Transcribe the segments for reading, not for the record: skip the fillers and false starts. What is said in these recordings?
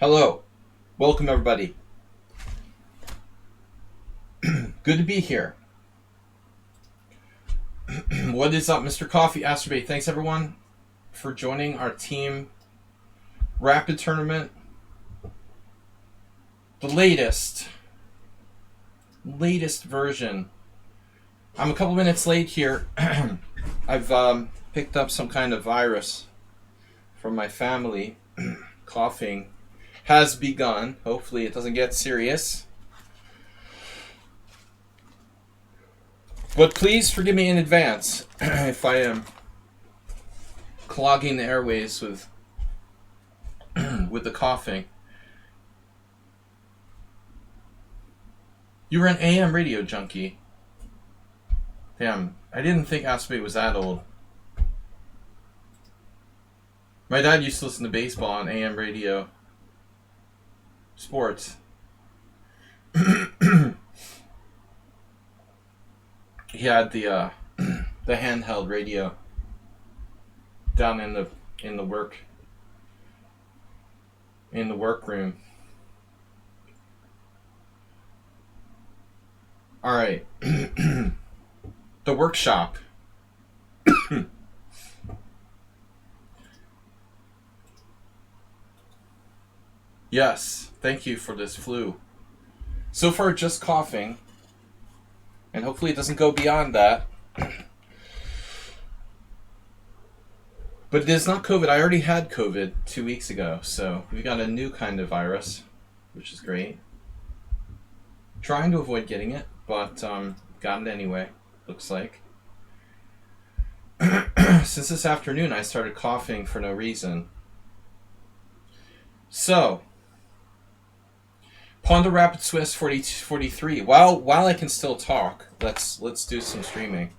Hello. Welcome, everybody. Good to be here. What is up, Mr. Coffee Astrobate? Thanks, everyone, for joining our team rapid tournament. The latest version. I'm a couple minutes late here. I've picked up some kind of virus from my family. Coughing has begun. Hopefully it doesn't get serious. But please forgive me in advance if I am clogging the airways with the coughing. You were an AM radio junkie. Damn, I didn't think Aspie was that old. My dad used to listen to baseball on AM radio. Sports. He had the handheld radio down in the workroom. All right. The workshop. Yes, thank you for this flu. So far, just coughing. And hopefully it doesn't go beyond that. But it is not COVID. I already had COVID 2 weeks ago. So we got a new kind of virus, which is great. Trying to avoid getting it, but got it anyway, looks like. Since this afternoon, I started coughing for no reason. So, Ponder Rapid Swiss 43. While I can still talk, let's do some streaming.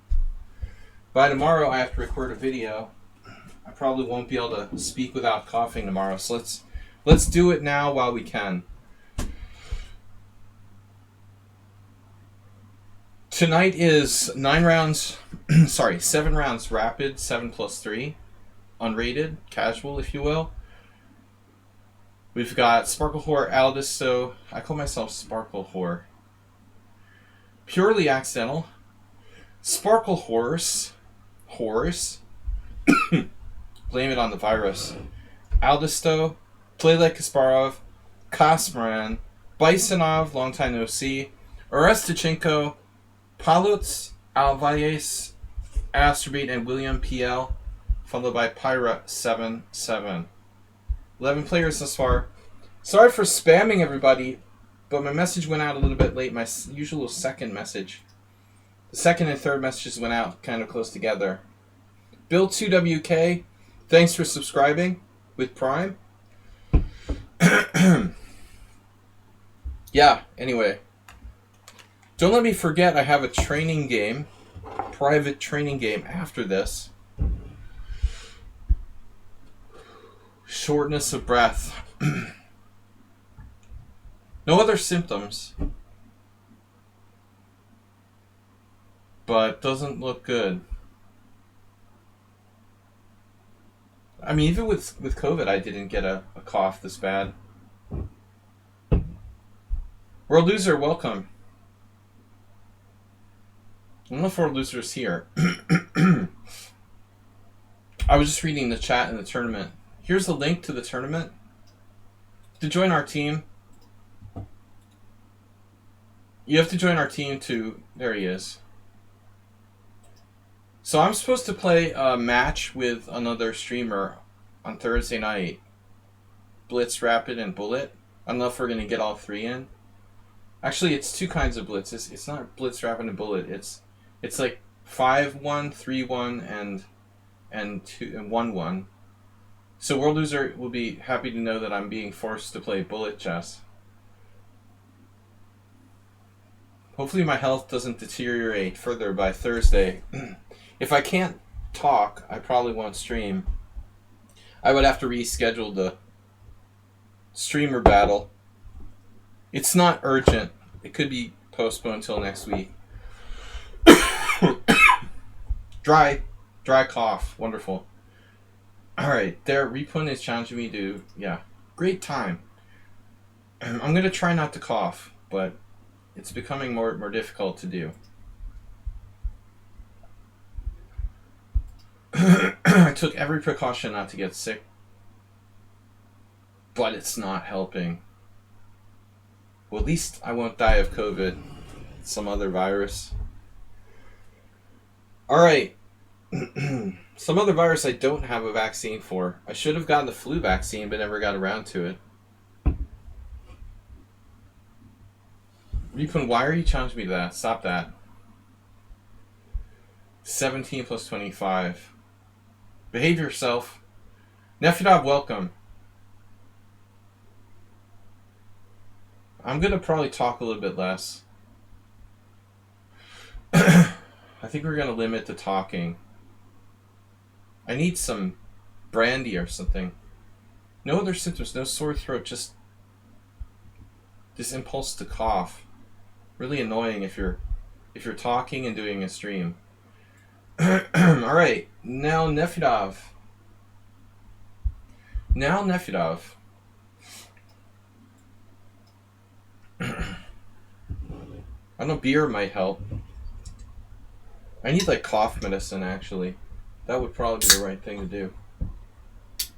By tomorrow, I have to record a video. I probably won't be able to speak without coughing tomorrow, so let's do it now while we can. Tonight is 7 rounds rapid, 7+3, unrated, casual, if you will. We've got Sparkle Whore, Aldisto. I call myself Sparkle Whore. Purely accidental. Sparkle Horse. Blame it on the virus. Aldisto, Play Like Kasparov, Kasmaran, Bisonov, long time no see, Orestachenko, Palutz, Alvarez, Astrobate, and William PL, followed by Pyra 7-7. 11 players thus far. Sorry for spamming everybody, but my message went out a little bit late. My usual second message. The second and third messages went out kind of close together. Bill2WK, thanks for subscribing with Prime. Yeah, anyway. Don't let me forget I have a training game, private training game after this. Shortness of breath. No other symptoms. But doesn't look good. I mean, even with COVID, I didn't get a cough this bad. World Loser, welcome. I don't know if World Loser's here. I was just reading the chat in the tournament. Here's the link to the tournament. To join our team, you have to join our team to... There he is. So I'm supposed to play a match with another streamer on Thursday night. Blitz, Rapid, and Bullet. I don't know if we're going to get all three in. Actually, it's two kinds of Blitz. It's not Blitz, Rapid, and Bullet. It's like 5-1, 3-1, and 1-1. So World Loser will be happy to know that I'm being forced to play bullet chess. Hopefully my health doesn't deteriorate further by Thursday. If I can't talk, I probably won't stream. I would have to reschedule the streamer battle. It's not urgent. It could be postponed until next week. Dry cough. Wonderful. Alright, there, Repun is challenging me to, great time. I'm gonna try not to cough, but it's becoming more difficult to do. I took every precaution not to get sick, but it's not helping. Well, at least I won't die of COVID. Some other virus. Alright. Some other virus I don't have a vaccine for. I should have gotten the flu vaccine, but never got around to it. Repun, why are you challenging me to that? Stop that. 17 plus 25. Behave yourself. Nefedov, welcome. I'm gonna probably talk a little bit less. I think we're gonna limit the talking. I need some brandy or something. No other symptoms, no sore throat, just this impulse to cough. Really annoying if you're talking and doing a stream. Alright, now Nefedov. I know beer might help. I need like cough medicine actually. That would probably be the right thing to do.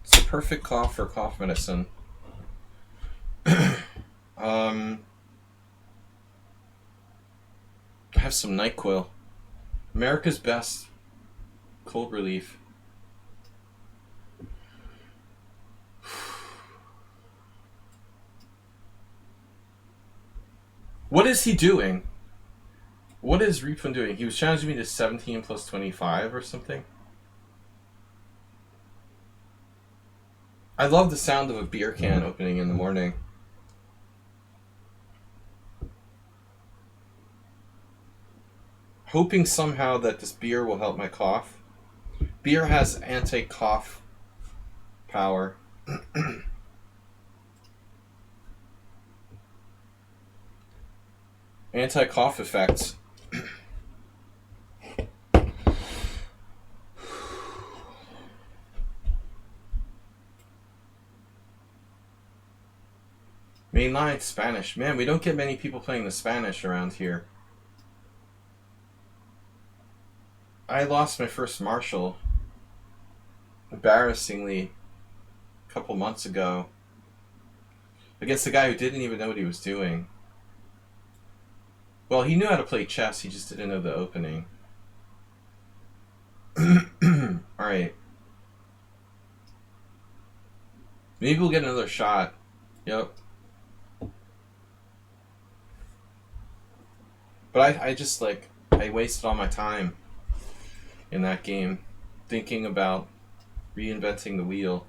It's a perfect cough for cough medicine. I have some NyQuil. America's best cold relief. What is he doing? What is Repun doing? He was challenging me to 17 plus 25 or something. I love the sound of a beer can opening in the morning. Hoping somehow that this beer will help my cough. Beer has anti-cough power. Anti-cough effects. Mainline Spanish. Man, we don't get many people playing the Spanish around here. I lost my first Marshall, embarrassingly, a couple months ago, against a guy who didn't even know what he was doing. Well, he knew how to play chess, he just didn't know the opening. Alright. Maybe we'll get another shot. Yep. But I just, like, I wasted all my time in that game thinking about reinventing the wheel.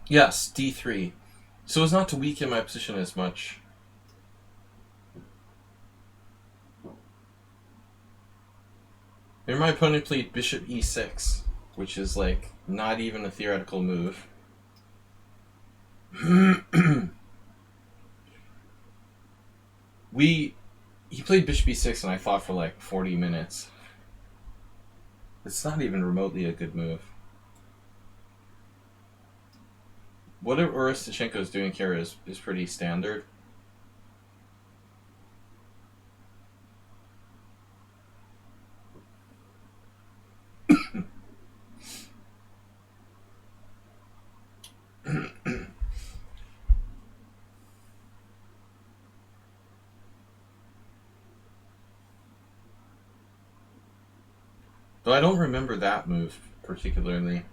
Yes, d3. So as not to weaken my position as much. Here my opponent played bishop e6, which is like not even a theoretical move. He played bishop e6 and I fought for like 40 minutes. It's not even remotely a good move. What Orestachenko is doing here is pretty standard. Though I don't remember that move particularly.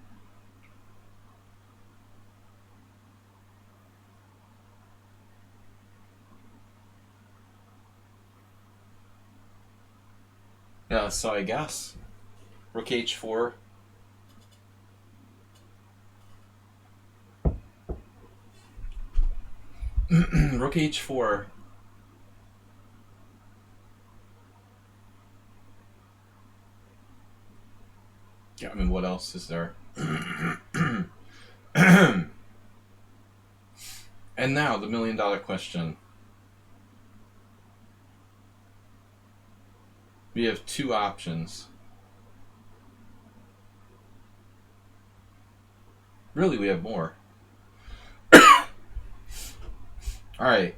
Yeah, so I guess rook h4. Rook h4. Yeah, I mean, what else is there? And now the $1 million question. We have two options. Really, we have more. Alright.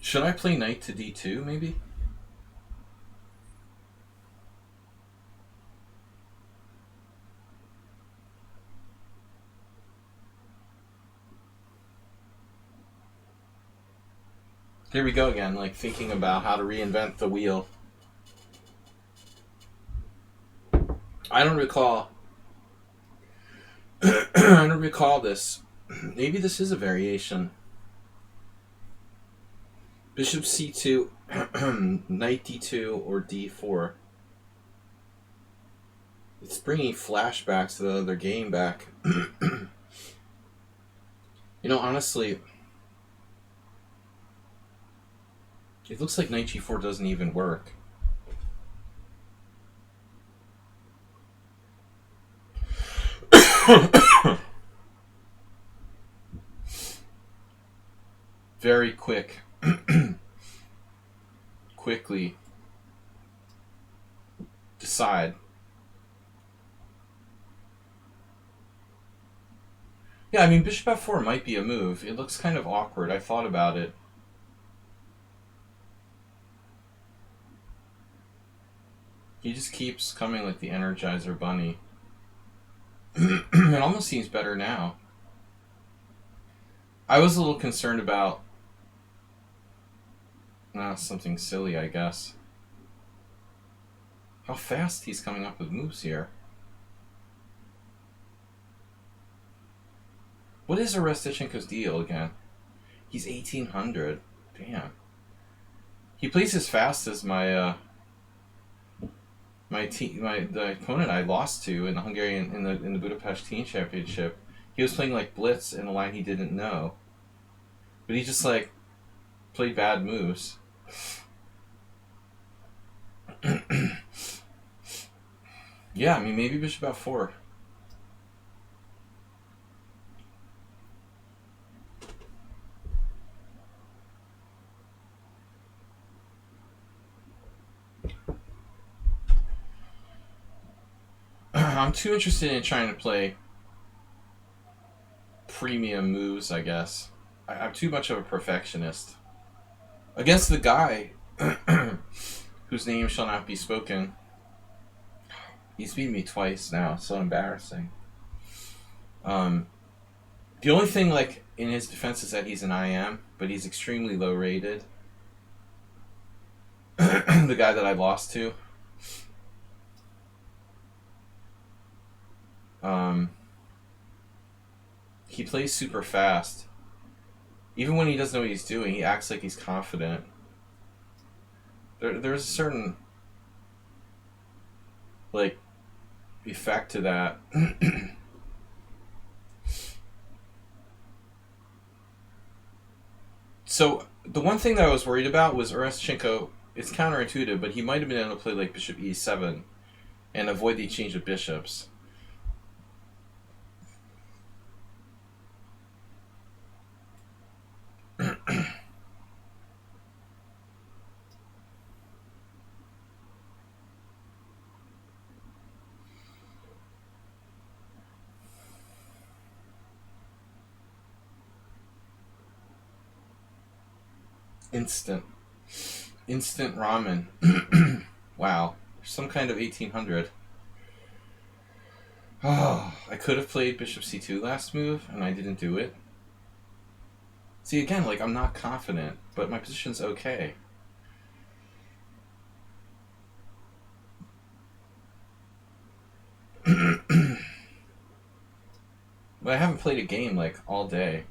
Should I play knight to d2, maybe? Here we go again, like thinking about how to reinvent the wheel. I don't recall. I don't recall this. Maybe this is a variation. Bishop c2, knight d2, or d4. It's bringing flashbacks to the other game back. You know, honestly, it looks like knight g4 doesn't even work. Very quick. Quickly decide. Yeah, I mean, bishop f4 might be a move. It looks kind of awkward. I thought about it. He just keeps coming like the Energizer Bunny. It almost seems better now. I was a little concerned about something silly, I guess. How fast he's coming up with moves here. What is Orestichenko's deal again? He's 1800. Damn. He plays as fast as the opponent I lost to in the Hungarian in the Budapest Teen Championship. He was playing like blitz in a line he didn't know, but he just like played bad moves. Yeah, I mean maybe bishop f4. I'm too interested in trying to play premium moves, I guess. I'm too much of a perfectionist. Against the guy whose name shall not be spoken. He's beaten me twice now. It's so embarrassing. The only thing, like, in his defense is that he's an IM, but he's extremely low rated. The guy that I lost to. He plays super fast. Even when he doesn't know what he's doing, he acts like he's confident. There's a certain, like, effect to that. So, the one thing that I was worried about was Orestichenko. It's counterintuitive, but he might have been able to play, like, bishop e7 and avoid the exchange of bishops. Instant ramen. Wow. Some kind of 1800. Oh, I could have played bishop c2 last move, and I didn't do it. See, again, like, I'm not confident, but my position's okay. But I haven't played a game, like, all day.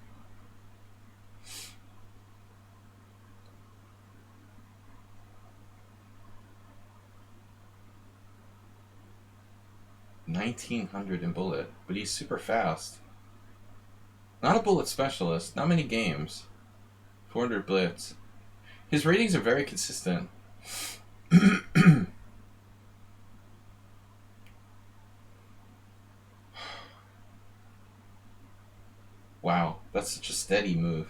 $1,900 in bullet, but he's super fast. Not a bullet specialist, not many games. 400 blitz. His ratings are very consistent. Wow, that's such a steady move.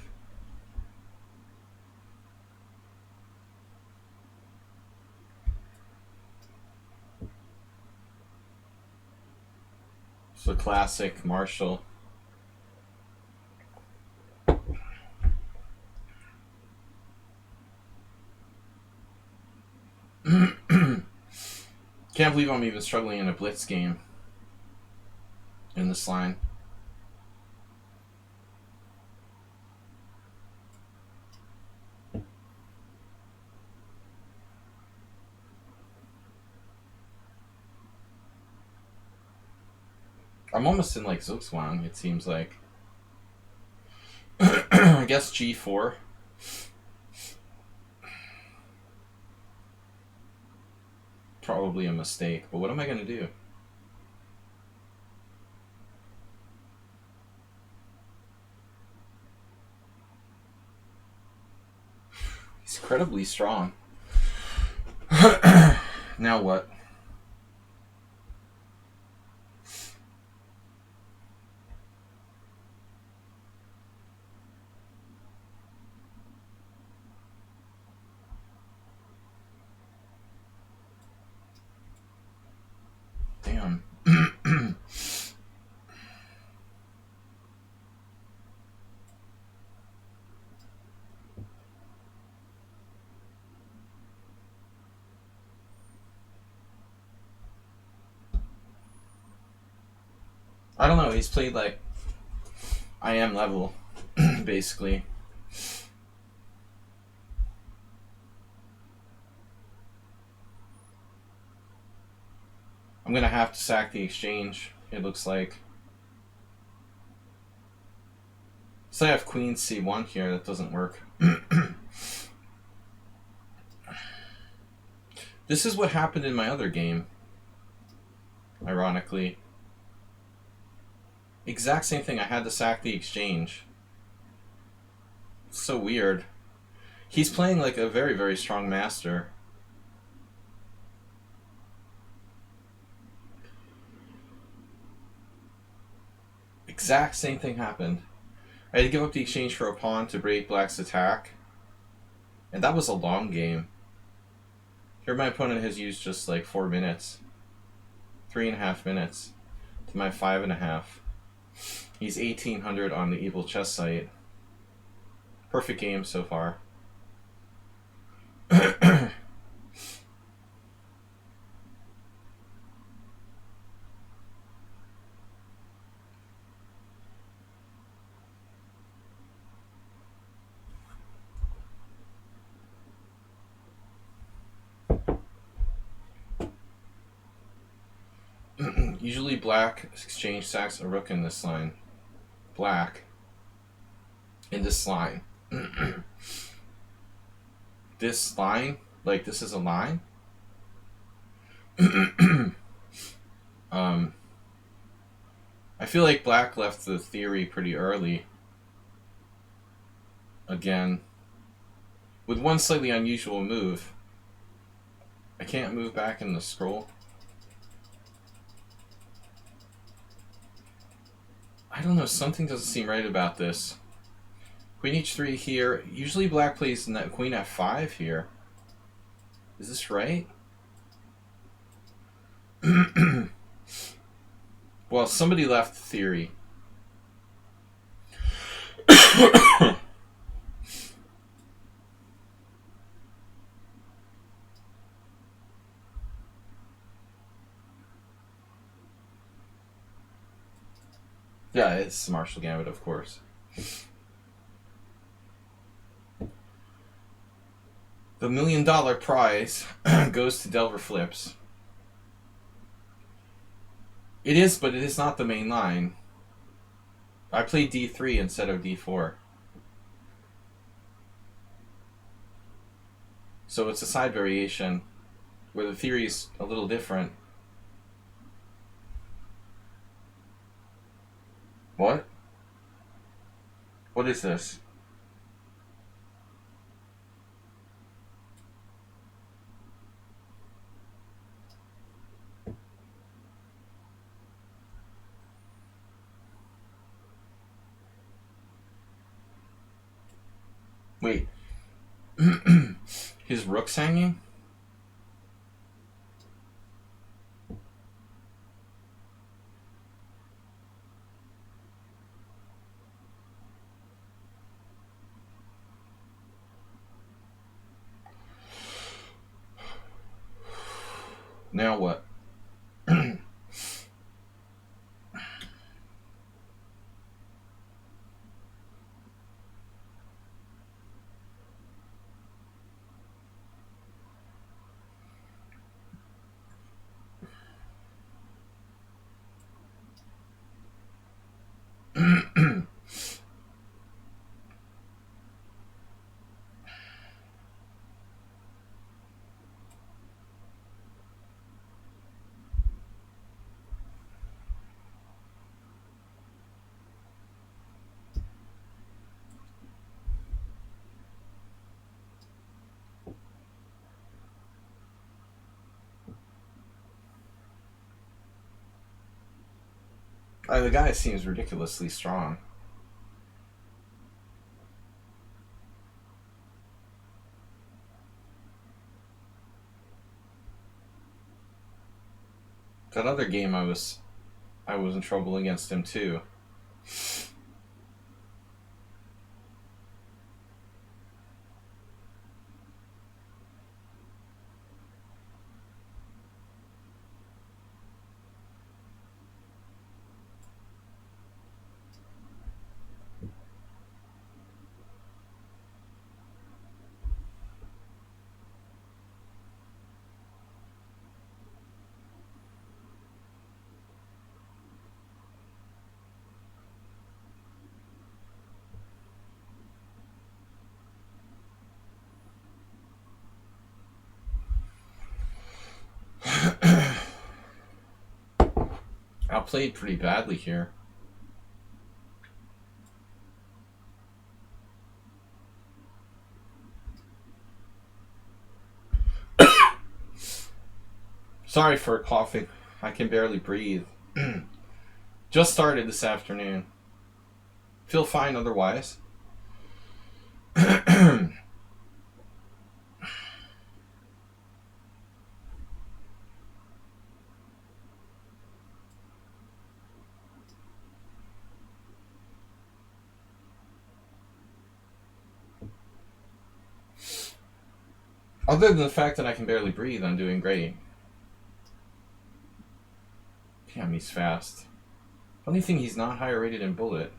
It's a classic Marshall. Can't believe I'm even struggling in a blitz game in this line. I'm almost in like Zugzwang, it seems like. I guess G4. Probably a mistake, but what am I going to do? He's incredibly strong. Now what? Damn. I don't know, he's played like I am level, basically. I'm gonna have to sack the exchange, it looks like. So I have Queen C1 here, that doesn't work. This is what happened in my other game, ironically. Exact same thing, I had to sack the exchange. It's so weird. He's playing like a very, very strong master. Exact same thing happened. I had to give up the exchange for a pawn to break Black's attack. And that was a long game. Here my opponent has used just like 4 minutes. 3.5 minutes to my 5.5. He's 1800 on the Evil Chess site. Perfect game so far. Usually Black exchange sacks a rook in this line. Black in this line. This line? Like this is a line? I feel like Black left the theory pretty early. Again. With one slightly unusual move. I can't move back in the scroll. I don't know, something doesn't seem right about this. Queen h3 here. Usually Black plays Queen f5 here. Is this right? Well, somebody left the theory. Yeah, it's Marshall Gambit, of course. The $1 million prize goes to Delver Flips. It is, but it is not the main line. I played d3 instead of d4. So it's a side variation where the theory is a little different. What? What is this? Wait. His rook's hanging? Now what? The guy seems ridiculously strong. That other game I was in trouble against him too. Outplayed pretty badly here. Sorry for coughing. I can barely breathe. Just started this afternoon. Feel fine otherwise. Other than the fact that I can barely breathe, I'm doing great. Damn, he's fast. Funny thing, he's not higher rated in Bullet.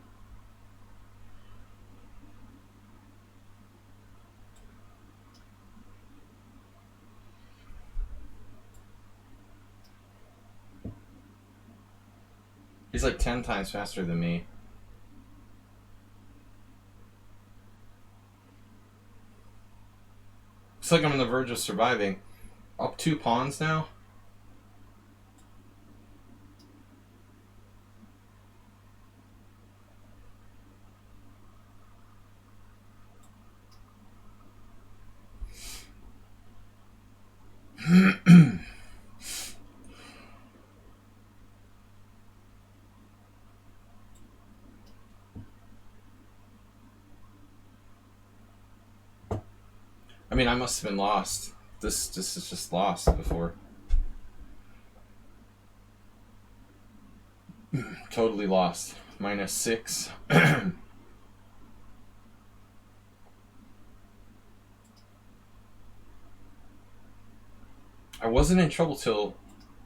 He's like 10 times faster than me. Looks like I'm on the verge of surviving. Up 2 pawns now. I mean, I must have been lost. This is just lost before. Totally lost. -6. I wasn't in trouble till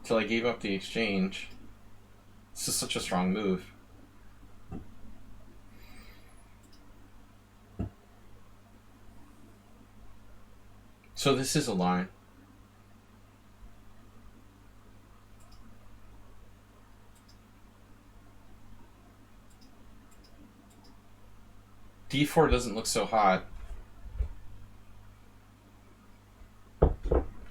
I gave up the exchange. This is such a strong move. So this is a line. D4 doesn't look so hot.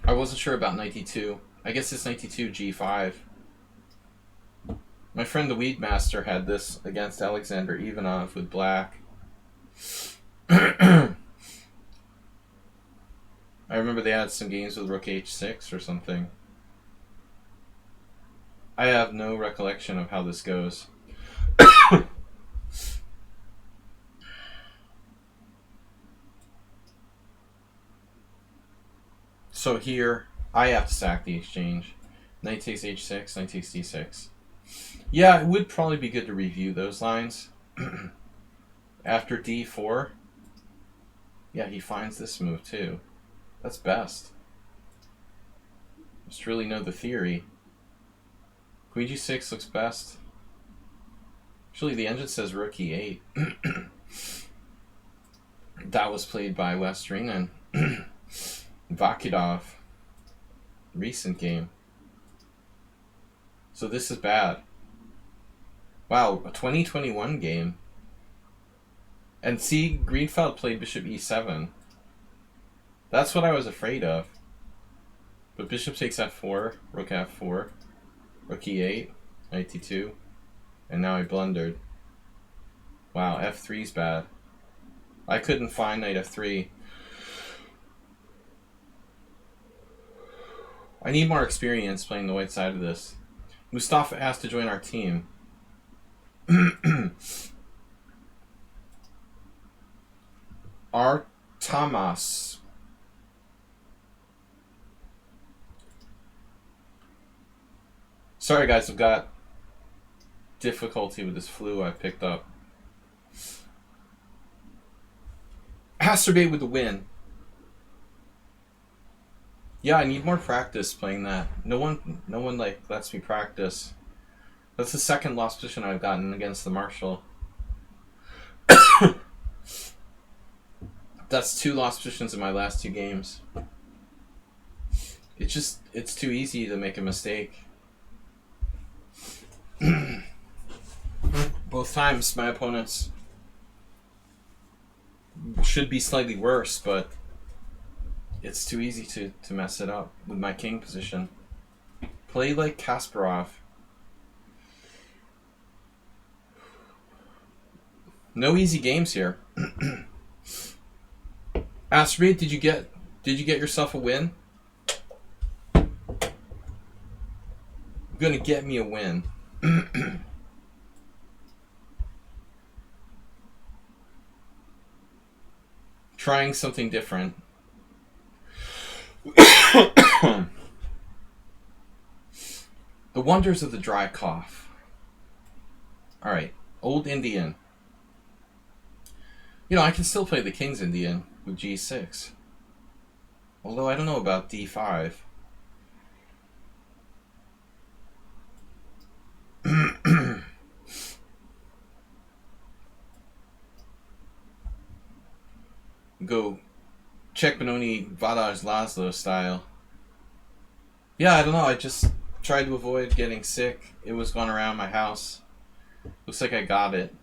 I wasn't sure about knight d2. I guess it's knight d2 g5. My friend the Weed Master had this against Alexander Ivanov with black. I remember they had some games with rook h6 or something. I have no recollection of how this goes. So here, I have to sack the exchange. Knight takes h6, knight takes d6. Yeah, it would probably be good to review those lines. After d4, yeah, he finds this move too. That's best. Just really know the theory. Queen g6 looks best. Actually, the engine says rook e8. That was played by Westerinen. Vakidov. Recent game. So this is bad. Wow, a 2021 game. And see, Greenfeld played bishop e7. That's what I was afraid of. But bishop takes f4, rook f4, rook e8, knight d2, and now I blundered. Wow, f3's bad. I couldn't find knight f3. I need more experience playing the white side of this. Mustafa has to join our team. Artamas. Sorry guys, I've got difficulty with this flu I picked up. Masturbate with the win. Yeah, I need more practice playing that. No one like lets me practice. That's the second lost position I've gotten against the Marshall. That's 2 lost positions in my last 2 games. It's too easy to make a mistake. Both times my opponents should be slightly worse, but it's too easy to mess it up with my king position. Play like Kasparov. No easy games here. Astrid, did you get yourself a win? You're gonna get me a win. Trying something different. The wonders of the dry cough. Alright, Old Indian. You know, I can still play the King's Indian with g6. Although I don't know about d5. Go check Benoni Vadaj Laszlo style. Yeah, I don't know. I just tried to avoid getting sick. It was going around my house. Looks like I got it.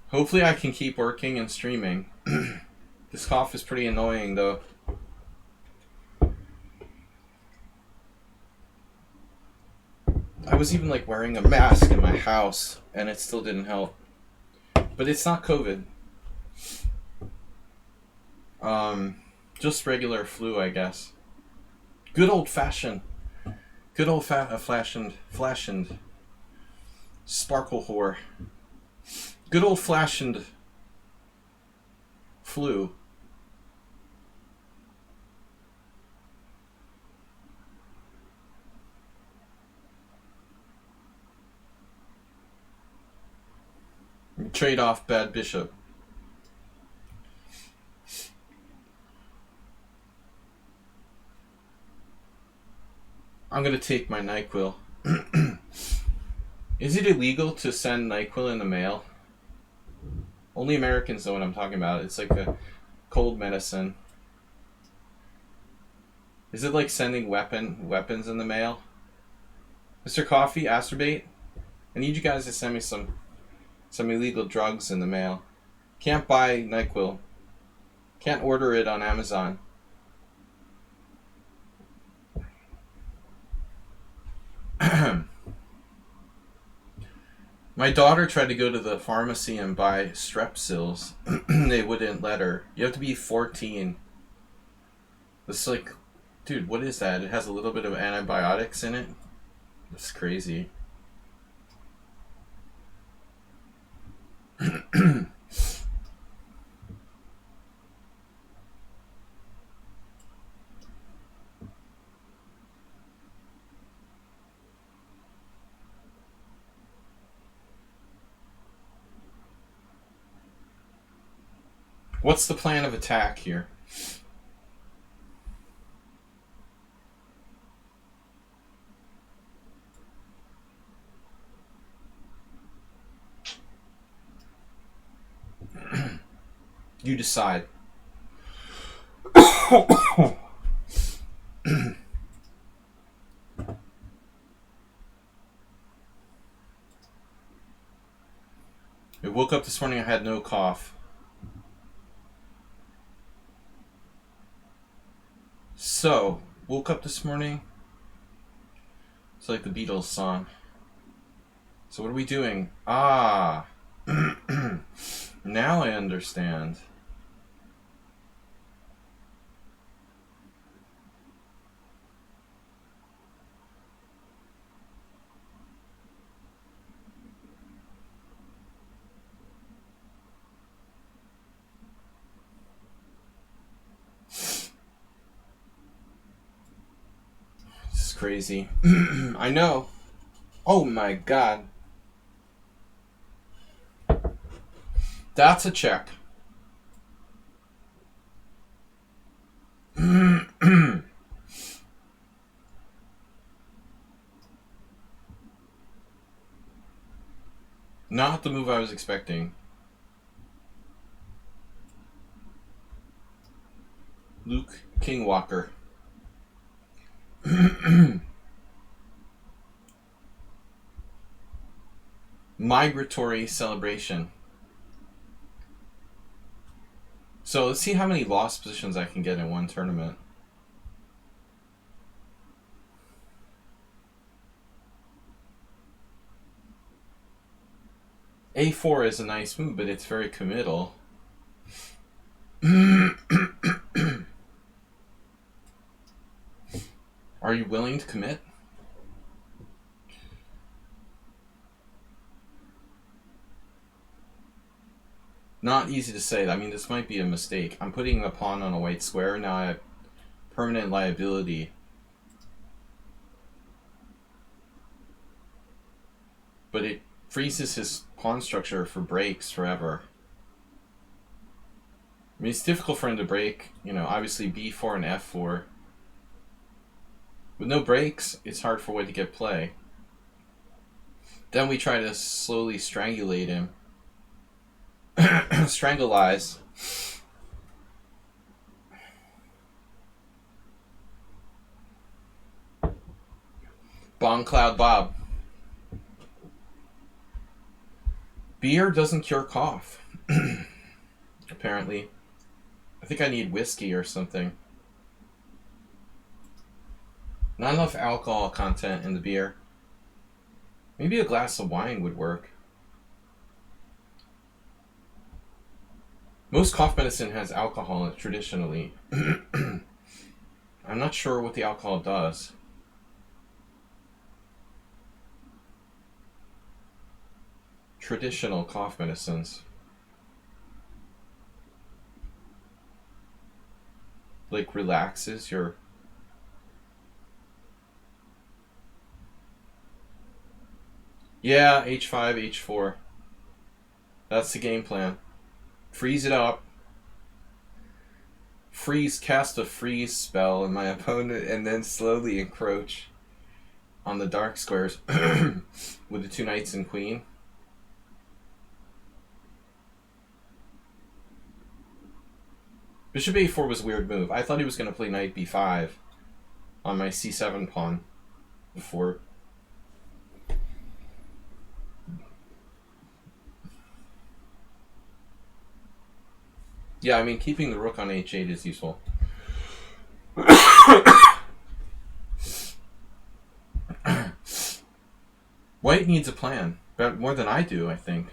Hopefully I can keep working and streaming. This cough is pretty annoying though. I was even like wearing a mask in my house and it still didn't help. But it's not COVID. Just regular flu, I guess. Good old fashioned sparkle whore. Good old fashioned flu. Trade off bad bishop. I'm gonna take my NyQuil. Is it illegal to send NyQuil in the mail? Only Americans know what I'm talking about. It's like a cold medicine. Is it like sending weapons in the mail? Mr. Coffee, Astrobate? I need you guys to send me some illegal drugs in the mail. Can't buy NyQuil. Can't order it on Amazon. My daughter tried to go to the pharmacy and buy Strepsils. They wouldn't let her. You have to be 14. It's like, dude, what is that? It has a little bit of antibiotics in it. That's crazy. What's the plan of attack here? You decide. I woke up this morning, I had no cough. So, woke up this morning. It's like the Beatles song. So what are we doing? Ah. Now I understand. This is crazy. I know. Oh my god. That's a check. Not the move I was expecting. Luke Kingwalker. Migratory celebration. So let's see how many lost positions I can get in one tournament. A4 is a nice move, but it's very committal. Are you willing to commit? Not easy to say. I mean, this might be a mistake. I'm putting a pawn on a white square. Now I have permanent liability. But it freezes his pawn structure for breaks forever. I mean, it's difficult for him to break. You know, obviously b4 and f4. With no breaks, it's hard for white to get play. Then we try to slowly strangulate him. Strangleize. Bomb Cloud Bob. Beer doesn't cure cough. Apparently. I think I need whiskey or something. Not enough alcohol content in the beer. Maybe a glass of wine would work. Most cough medicine has alcohol in it traditionally. I'm not sure what the alcohol does. Traditional cough medicines. Like relaxes your... Yeah, h5, h4. That's the game plan. Freeze it up. Cast a freeze spell on my opponent and then slowly encroach on the dark squares with the two knights and queen. Bishop a4 was a weird move. I thought he was going to play knight b5 on my c7 pawn before. Yeah, I mean, keeping the rook on h8 is useful. White needs a plan, but more than I do, I think.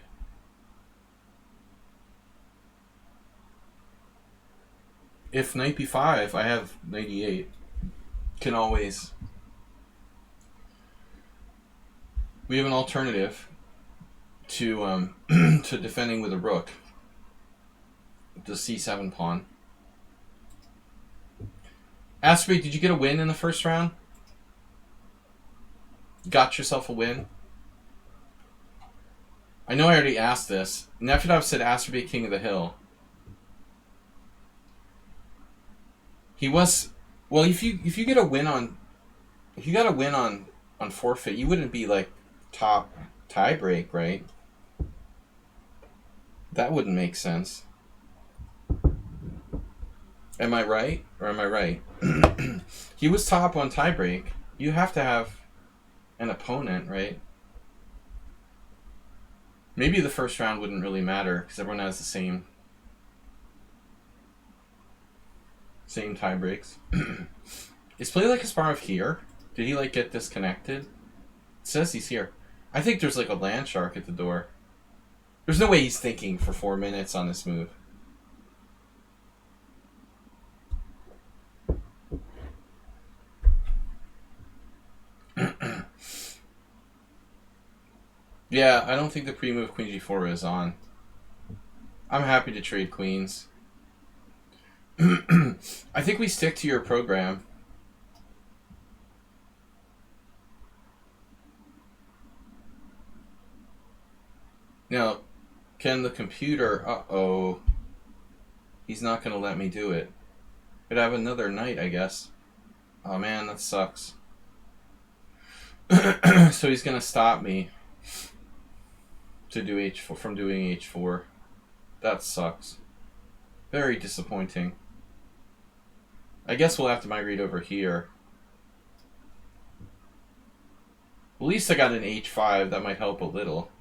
If knight b5, I have knight e8. Can always... We have an alternative to to defending with a rook. The c7 pawn. Aspie, did you get a win in the first round? Got yourself a win? I know I already asked this. Nefedov said Aspie king of the hill. He was, well, if you get a win on, if you got a win on forfeit, you wouldn't be like top tiebreak, right? That wouldn't make sense. Am I right? Or am I right? He was top on tiebreak. You have to have an opponent, right? Maybe the first round wouldn't really matter because everyone has the same tie breaks. Is Play Like Kasparov here? Did he like get disconnected? It says he's here. I think there's like a land shark at the door. There's no way he's thinking for 4 minutes on this move. Yeah, I don't think the pre-move queen g4 is on. I'm happy to trade queens. I think we stick to your program. Now, can the computer... Uh-oh. He's not going to let me do it. Could have another knight, I guess. Oh man, that sucks. So he's going to stop me to do h4 from doing h4. That sucks. Very disappointing. I guess we'll have to migrate over here. At least I got an h5. That might help a little.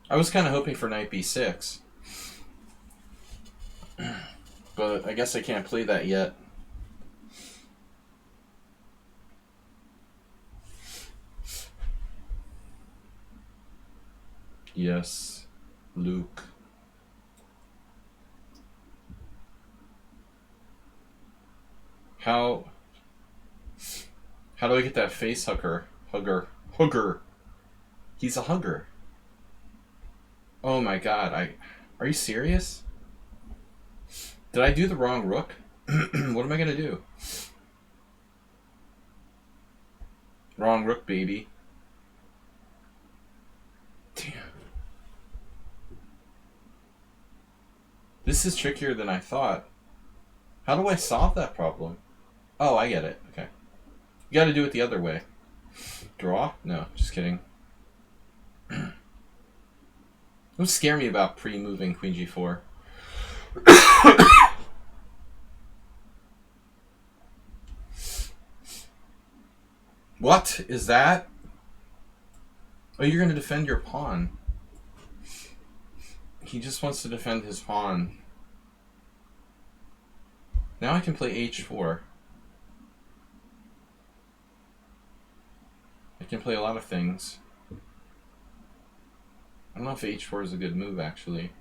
I was kind of hoping for knight b6. But I guess I can't play that yet. Yes, Luke. How do I get that face hugger? Hugger. He's a hugger. Oh my god, are you serious? Did I do the wrong rook? What am I gonna do? Wrong rook, baby. Damn. This is trickier than I thought. How do I solve that problem? Oh, I get it. Okay. You gotta do it the other way. Draw? No, just kidding. Don't scare me about pre-moving queen g4. What is that? Oh, you're going to defend your pawn. He just wants to defend his pawn. Now I can play h4. I can play a lot of things. I don't know if h4 is a good move, actually.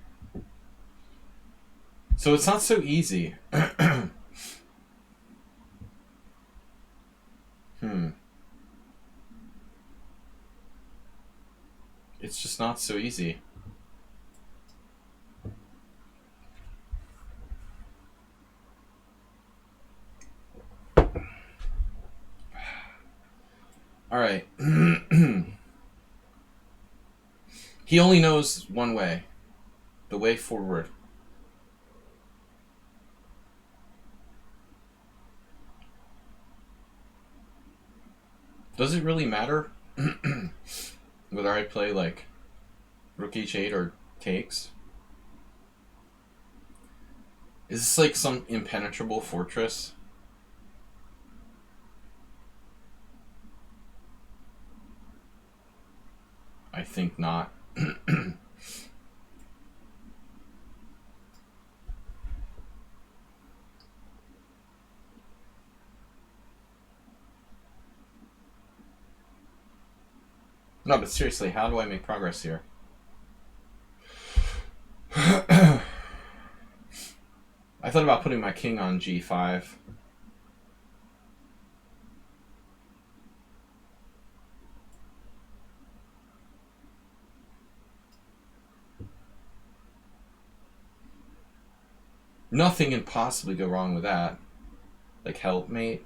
So it's not so easy. It's just not so easy. All right. He only knows one way. The way forward. Does it really matter whether I play like rook h8 or takes? Is this like some impenetrable fortress? I think not. No, but seriously, how do I make progress here? I thought about putting my king on g5. Nothing can possibly go wrong with that. Like, helpmate.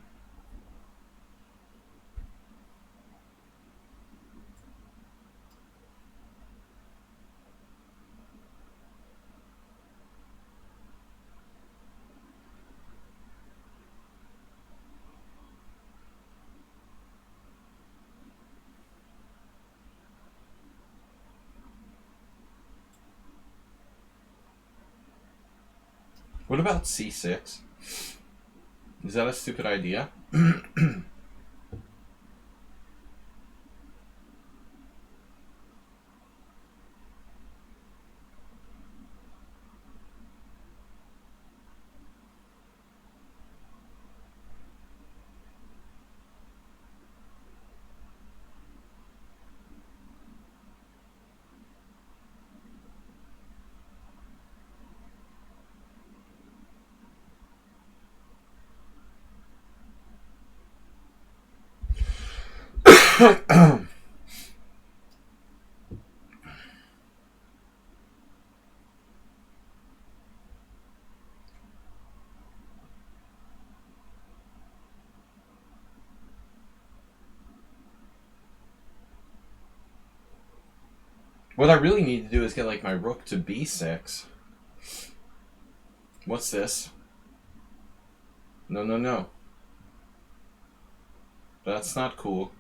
What about c6? Is that a stupid idea? What I really need to do is get like my rook to b6. What's this? No, no, no. That's not cool.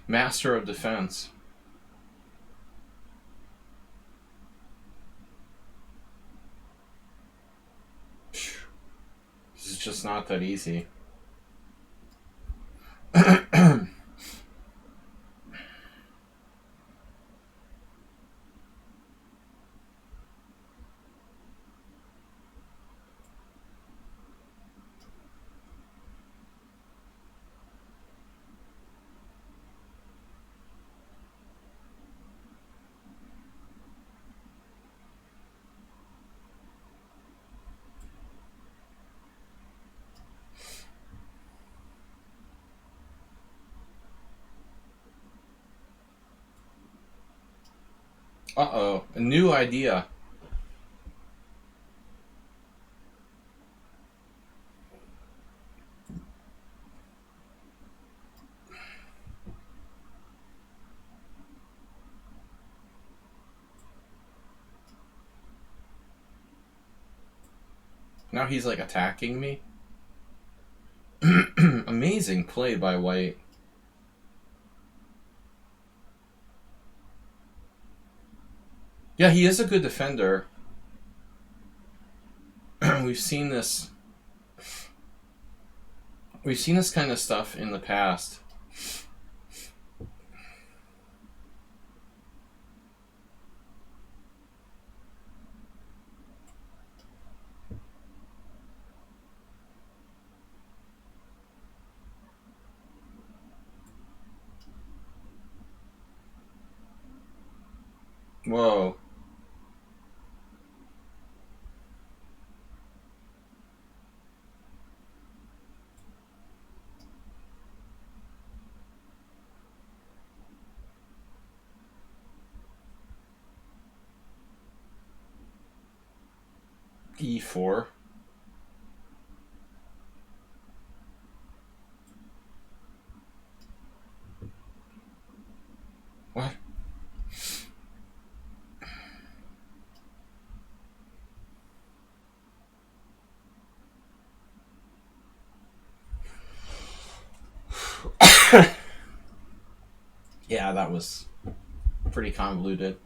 Master of defense. This is just not that easy. Uh-oh, a new idea. Now he's like attacking me. Amazing play by white. Yeah, he is a good defender. We've seen this. We've seen this kind of stuff in the past. Whoa. E4. Yeah, that was pretty convoluted.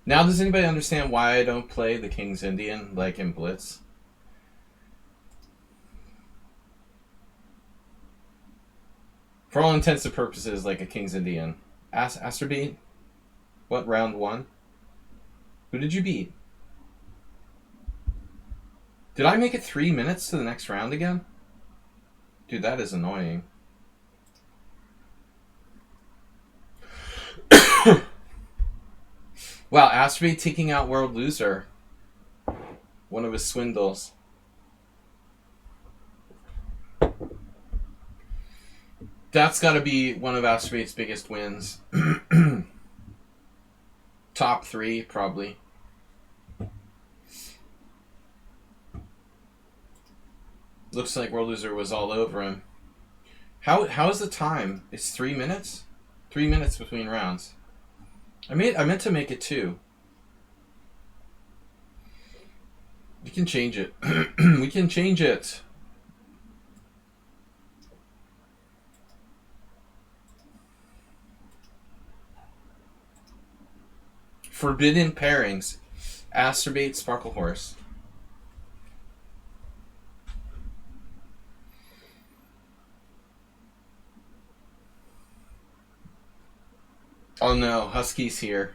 Now, does anybody understand why I don't play the King's Indian like in Blitz? For all intents and purposes, like a King's Indian. Aster beat? What, round 1? Who did you beat? Did I make it 3 minutes to the next round again? Dude, that is annoying. Wow, Aster taking out World Loser. One of his swindles. That's got to be one of Asterbait's biggest wins. Top 3, probably. Looks like World Loser was all over him. How is the time? It's 3 minutes? 3 minutes between rounds. I meant to make it 2. We can change it. We can change it. Forbidden pairings. Asterbait, Sparkle Horse. Oh no, Husky's here.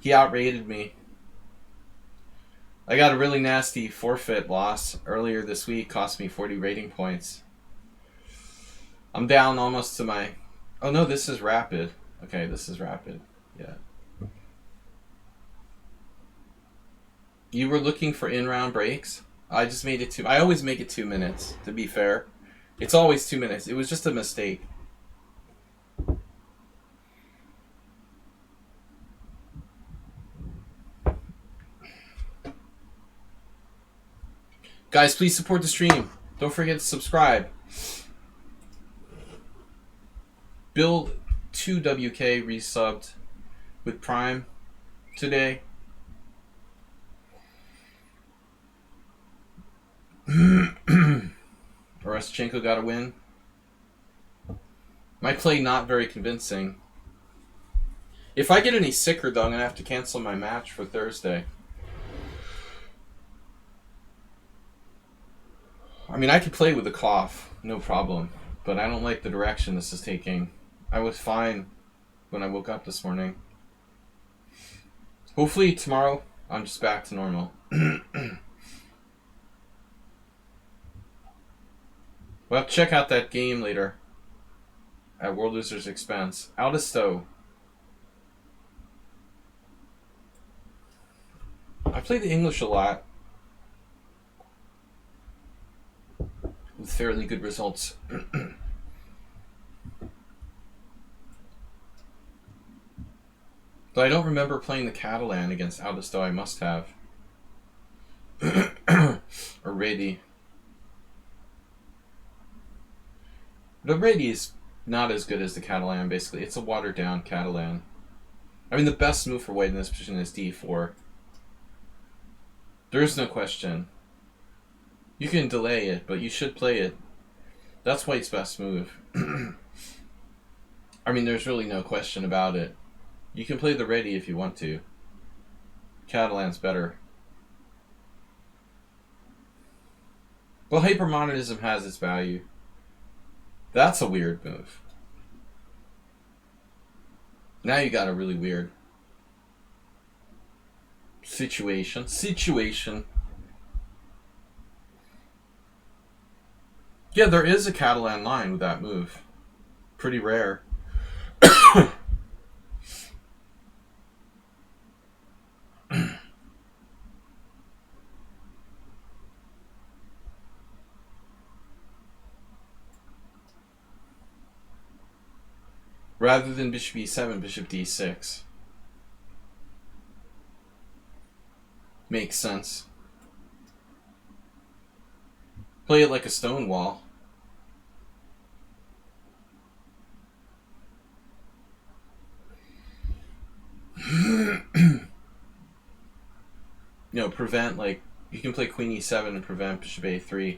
He outrated me. I got a really nasty forfeit loss earlier this week. Cost me 40 rating points. I'm down almost to my... Oh no, this is rapid. Okay, this is rapid. Yeah. You were looking for in-round breaks? I just made it 2... I always make it 2 minutes, to be fair. It's always 2 minutes. It was just a mistake. Guys, please support the stream. Don't forget to subscribe. Bill 2WK resubbed with Prime today. Orestchenko got a win. My play not very convincing. If I get any sicker, though, I'm going to have to cancel my match for Thursday. I mean, I could play with a cough, no problem. But I don't like the direction this is taking. I was fine when I woke up this morning. Hopefully tomorrow, I'm just back to normal. We'll have to check out that game later. At World Loser's expense. Aldisto. I play the English a lot. With fairly good results. But I don't remember playing the Catalan against Aldisto. I must have. Or Rady. The Rady is not as good as the Catalan, basically. It's a watered-down Catalan. I mean, the best move for white in this position is d4. There's no question. You can delay it, but you should play it. That's white's best move. I mean, there's really no question about it. You can play the ready if you want to. Catalan's better. Well, hypermodernism has its value. That's a weird move. Now you got a really weird situation. Yeah, there is a Catalan line with that move. Pretty rare. Rather than bishop e7, bishop d6. Makes sense. Play it like a stone wall. No, prevent, like, you can play queen e7 and prevent bishop a3.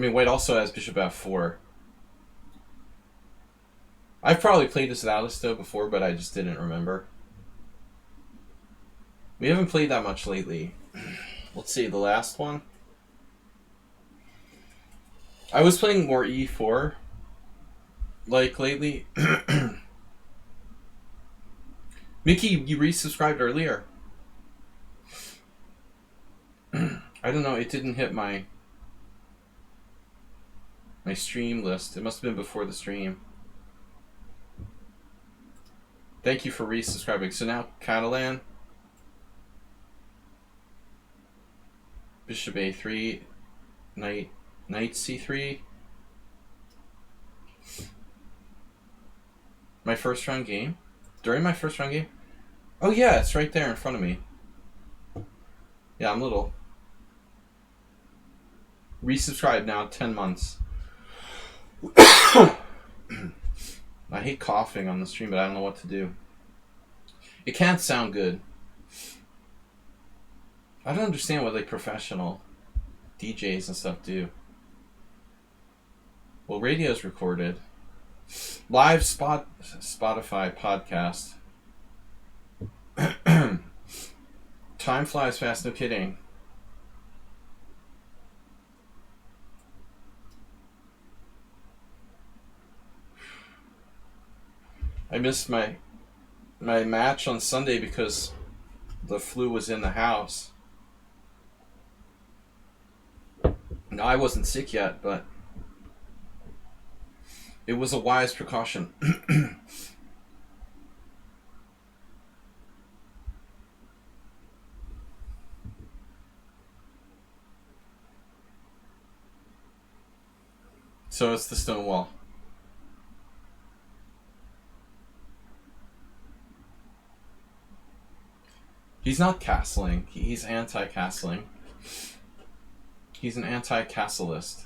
mean, white also has bishop f4. I've probably played this at Alisto before, but I just didn't remember. We haven't played that much lately. Let's see, the last one. I was playing more e4, like, lately. Mickey, you resubscribed earlier. I don't know, it didn't hit my stream list. It must have been before the stream. Thank you for resubscribing. So now, Catalan. Bishop a3, knight c3. My first round game? During my first round game? Oh yeah, it's right there in front of me. Yeah, I'm little. Resubscribe now, 10 months. I hate coughing on the stream, but I don't know what to do. It can't sound good. I don't understand what like professional DJs and stuff do. Well, radio's recorded. Live Spotify podcast. Time flies fast, no kidding. I missed my match on Sunday because the flu was in the house. No, I wasn't sick yet, but it was a wise precaution. So it's the stone wall. He's not castling. He's anti-castling. He's an anti-castleist.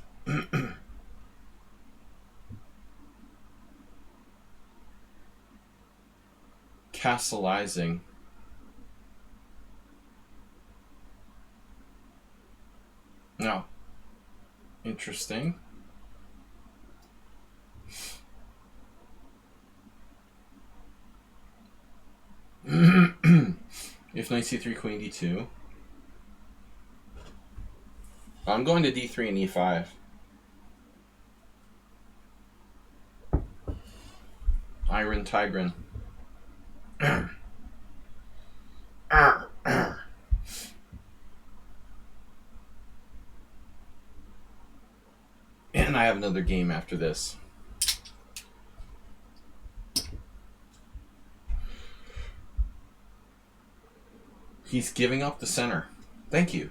Castleizing. No. Interesting. If knight c3, queen d2. I'm going to d3 and e5. Iron Tigrin. And I have another game after this. He's giving up the center. Thank you.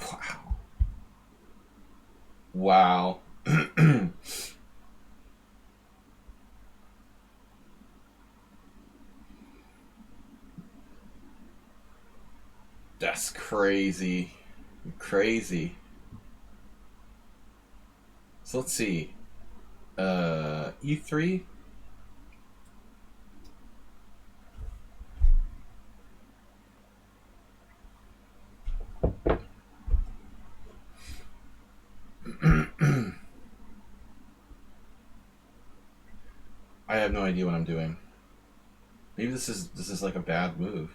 Wow. Wow. That's crazy. Crazy. So let's see. E3. I have no idea what I'm doing. Maybe this is like a bad move.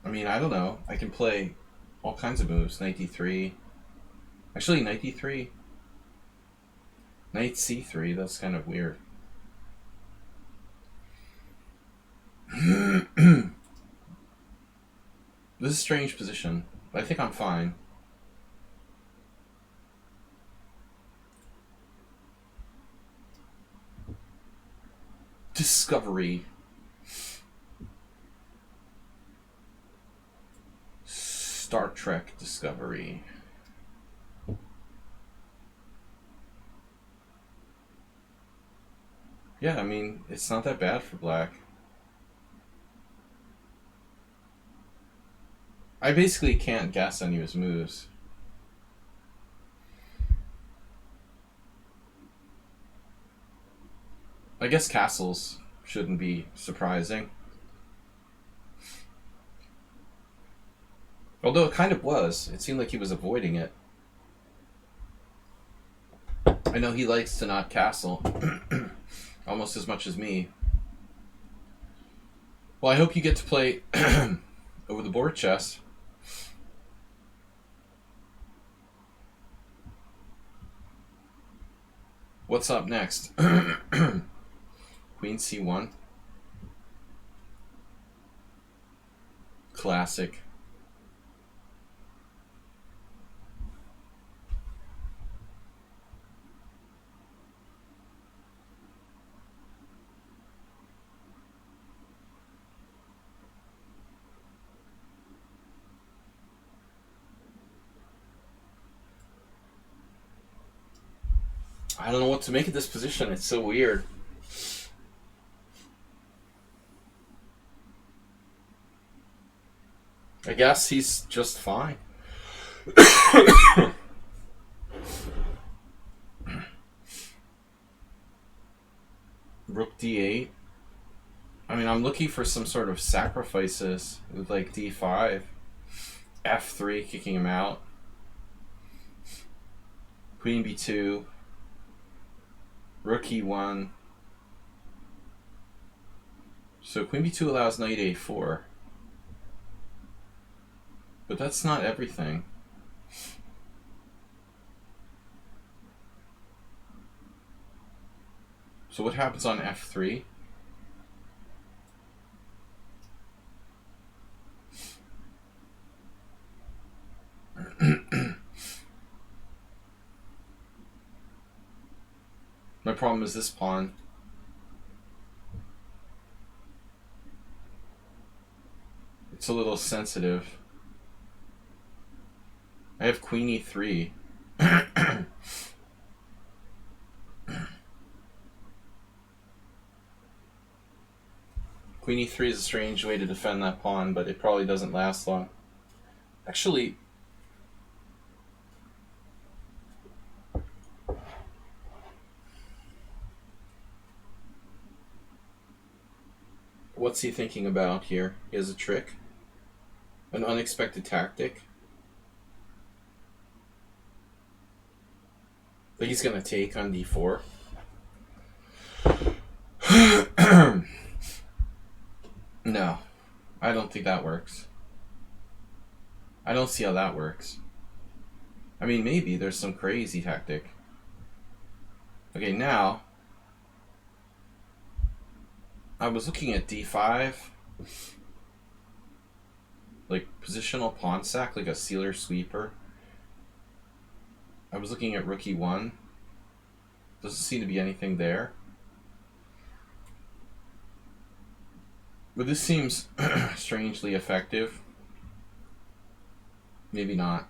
I mean, I don't know. I can play all kinds of moves. Knight d3. Actually, knight d3. Knight c3. That's kind of weird. This is a strange position, but I think I'm fine. Discovery. Star Trek Discovery. Yeah, I mean, it's not that bad for black. I basically can't guess any of his moves. I guess castles shouldn't be surprising. Although it kind of was. It seemed like he was avoiding it. I know he likes to not castle. Almost as much as me. Well, I hope you get to play over the board chess. What's up next? Queen c1. Classic. I don't know what to make of this position. It's so weird. I guess he's just fine. Rook d8. I mean, I'm looking for some sort of sacrifices with like d5. f3, kicking him out. Queen b2. Rook e1. So queen b2 allows knight a4. But that's not everything. So what happens on f3? My problem is this pawn. It's a little sensitive. I have queen e3. Queen e3 is a strange way to defend that pawn, but it probably doesn't last long. Actually, what's he thinking about here? He has a trick. An unexpected tactic. But he's going to take on d4. No, I don't think that works. I don't see how that works. I mean, maybe there's some crazy tactic. Okay, now I was looking at d5, like positional pawn sack, like a sealer sweeper. I was looking at rook e1. Doesn't seem to be anything there. But this seems strangely effective. Maybe not.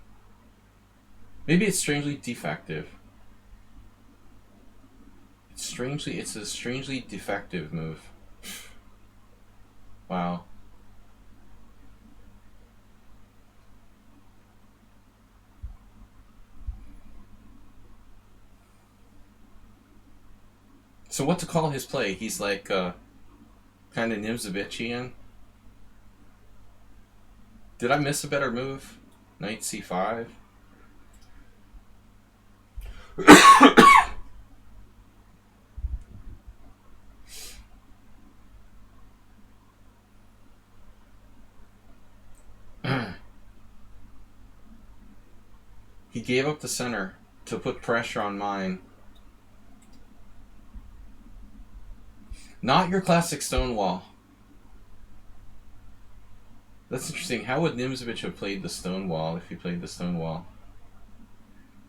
Maybe it's strangely defective. It's a strangely defective move. Wow. So what to call his play? He's like kind of Nimzovichian. Did I miss a better move? Knight c5. He gave up the center to put pressure on mine. Not your classic Stonewall. That's interesting. How would Nimzovich have played the Stonewall if he played the Stonewall?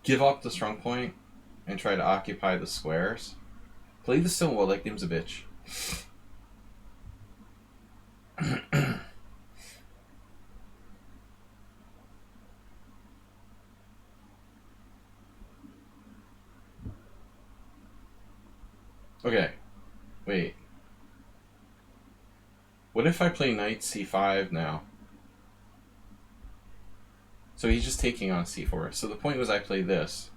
Give up the strong point and try to occupy the squares? Play the Stonewall like Nimzovich. Okay, wait. What if I play knight c5 now? So he's just taking on c4. So the point was I play this.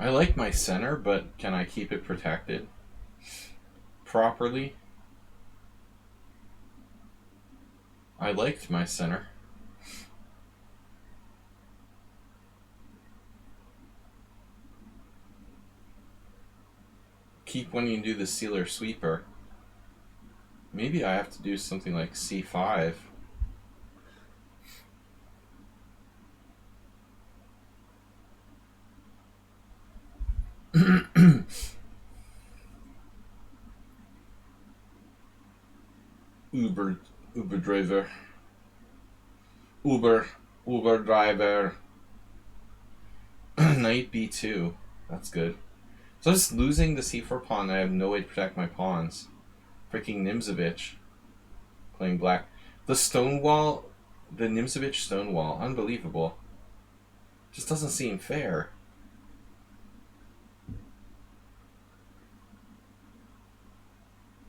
I like my center, but can I keep it protected properly? I liked my center. Keep when you do the sealer sweeper. Maybe I have to do something like c5. Uber driver. Uber driver. Knight b2. That's good. So just losing the c4 pawn, I have no way to protect my pawns. Freaking Nimzovich playing black. The Stonewall, the Nimzovich Stonewall, unbelievable. Just doesn't seem fair.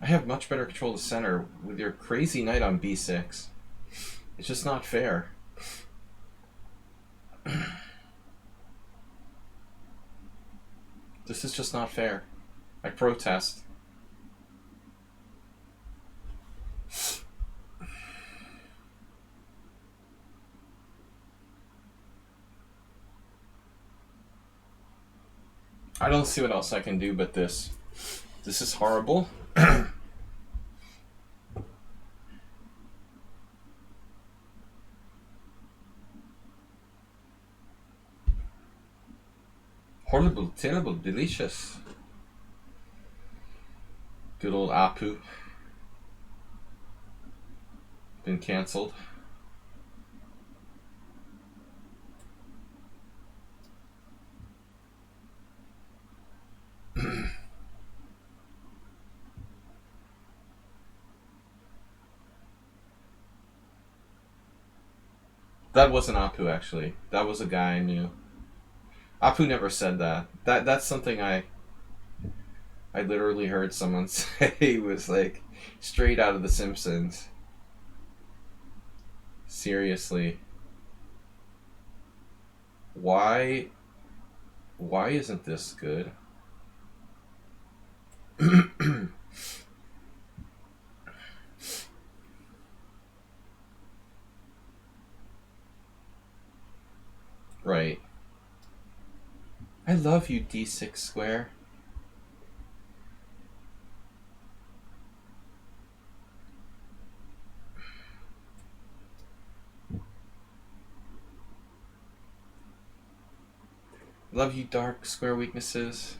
I have much better control of the center with your crazy knight on b6. It's just not fair. This is just not fair. I protest. I don't see what else I can do but this. This is horrible. Horrible, terrible, delicious. Good old Apu. Been cancelled. That wasn't Apu, actually. That was a guy I knew. Apu never said that. That's something I literally heard someone say. It was like straight out of The Simpsons. Seriously. Why isn't this good? Right. I love you, d6 square. Love you, dark square weaknesses.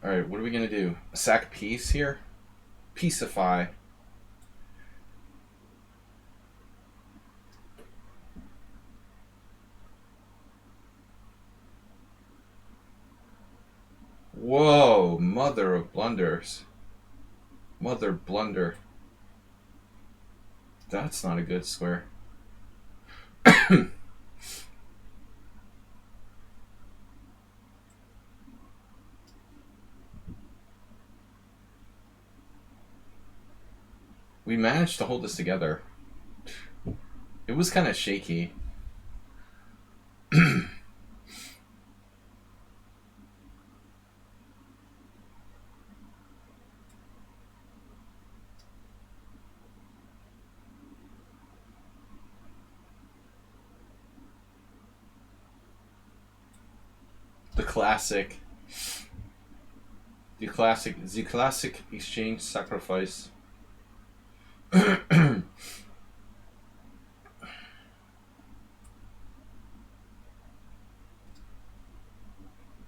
Alright, what are we gonna do? Sack piece here? Pieceify. Whoa, mother of blunders. Mother blunder. That's not a good square. We managed to hold this together. It was kind of shaky. The classic exchange sacrifice.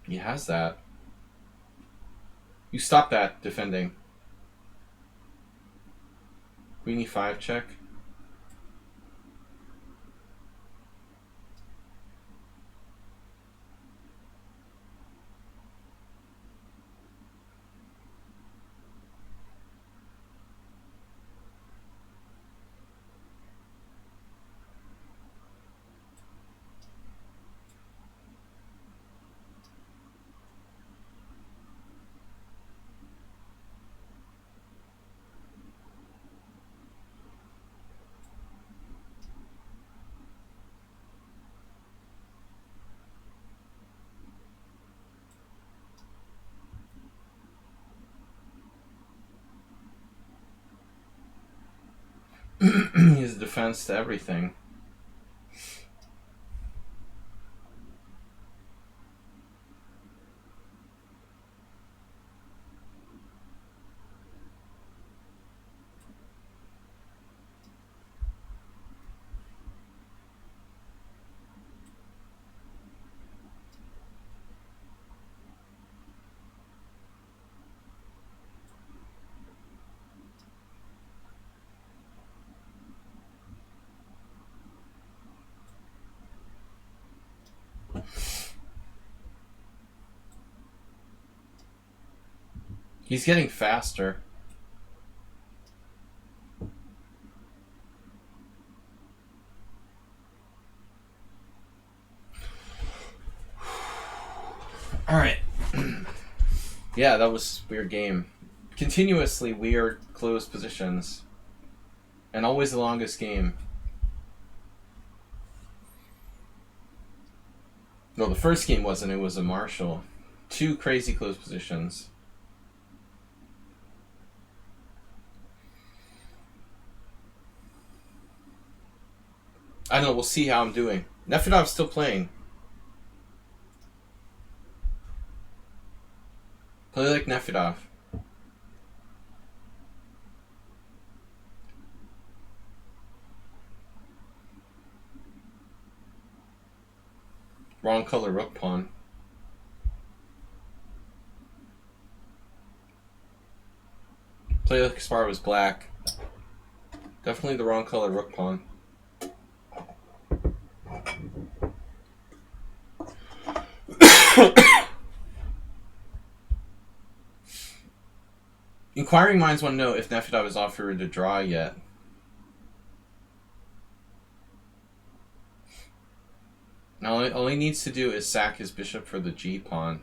He has that. You stop that defending. Queen e5 check. He has defense to everything. He's getting faster. All right. Yeah, that was a weird game. Continuously weird closed positions. And always the longest game. No, the first game wasn't. It was a Marshall. 2 crazy closed positions. I don't know. We'll see how I'm doing. Nefedov's still playing. Play like Nefedov. Wrong color rook pawn. Play like Kasparov was black. Definitely the wrong color rook pawn. Inquiring minds want to know if Nefedov is offered a draw yet. Now, all he needs to do is sack his bishop for the G pawn.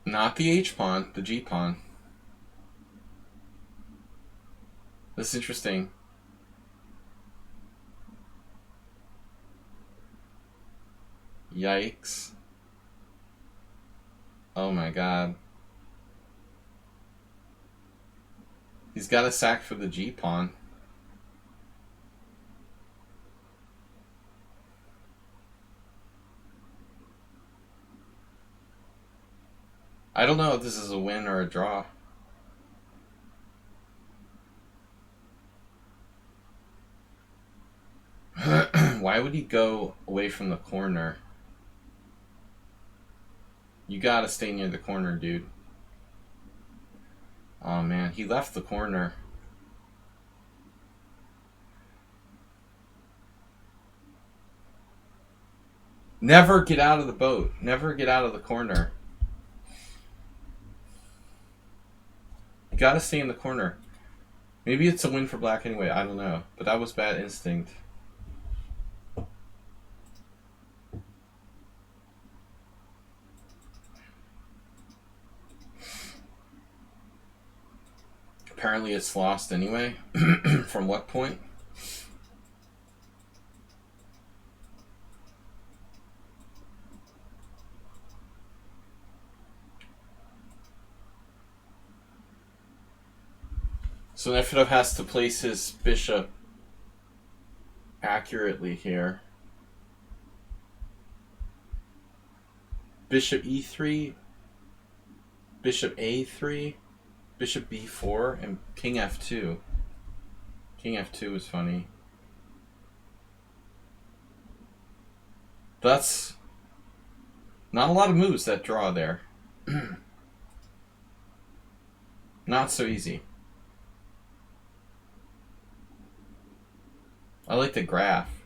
Not the H pawn, the G pawn. This is interesting. Yikes. Oh my god. He's got a sack for the G pawn. I don't know if this is a win or a draw. Why would he go away from the corner? You gotta stay near the corner, dude. Oh man, he left the corner. Never get out of the boat. Never get out of the corner. You gotta stay in the corner. Maybe it's a win for black anyway, I don't know. But that was bad instinct. Apparently it's lost anyway. From what point? So Nefedov has to place his bishop accurately here. Bishop e3, bishop a3, bishop b4, and king f2. King f2 is funny. That's not a lot of moves that draw there. Not so easy. I like the graph.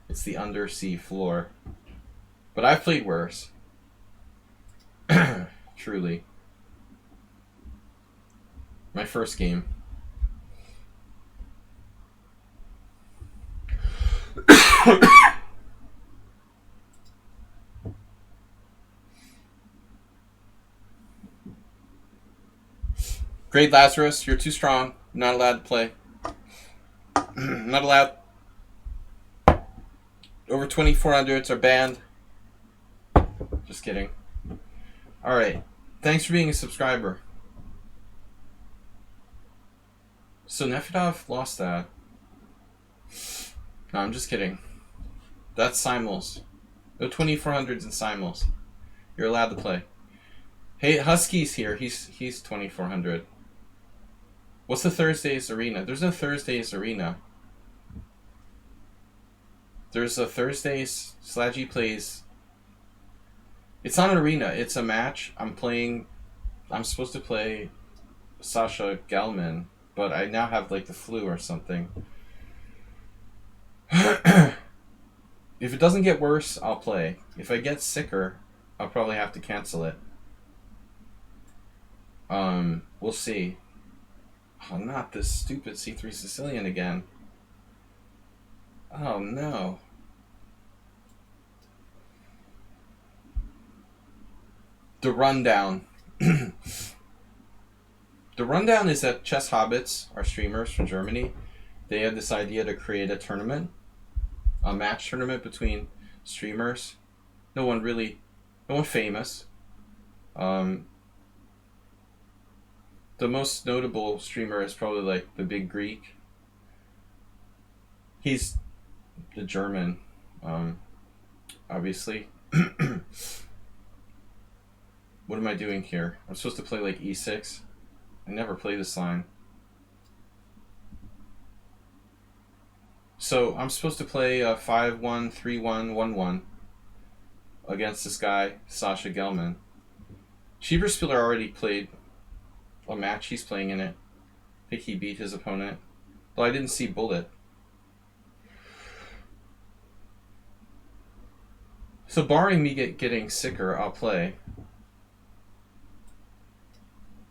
It's the undersea floor. But I've played worse. Truly. My first game. Great Lazarus, you're too strong. Not allowed to play. Not allowed. Over 2400s are banned. Just kidding. Alright. Thanks for being a subscriber. So Nefedov lost that. No, I'm just kidding. That's Simul's. No 2400s and Simul's. You're allowed to play. Hey, Husky's here. He's 2400. What's the Thursdays arena? There's no Thursdays arena. There's a Thursdays. Sladgie plays. It's not an arena. It's a match. I'm supposed to play Sasha Gelman, but I now have like the flu or something. If it doesn't get worse, I'll play. If I get sicker, I'll probably have to cancel it. We'll see. Oh, not this stupid C3 Sicilian again. Oh no. The rundown. The rundown is that Chess Hobbits, our streamers from Germany, they had this idea to create a tournament, a match tournament between streamers. No one famous. The most notable streamer is probably like the Big Greek. He's the German, obviously. What am I doing here? I'm supposed to play like e6. I never play this line. So I'm supposed to play 5-1, 3-1, 1-1 against this guy, Sasha Gelman. Schieberspieler already played a match. He's playing in it. I think he beat his opponent. Though I didn't see Bullet. So barring me getting sicker, I'll play.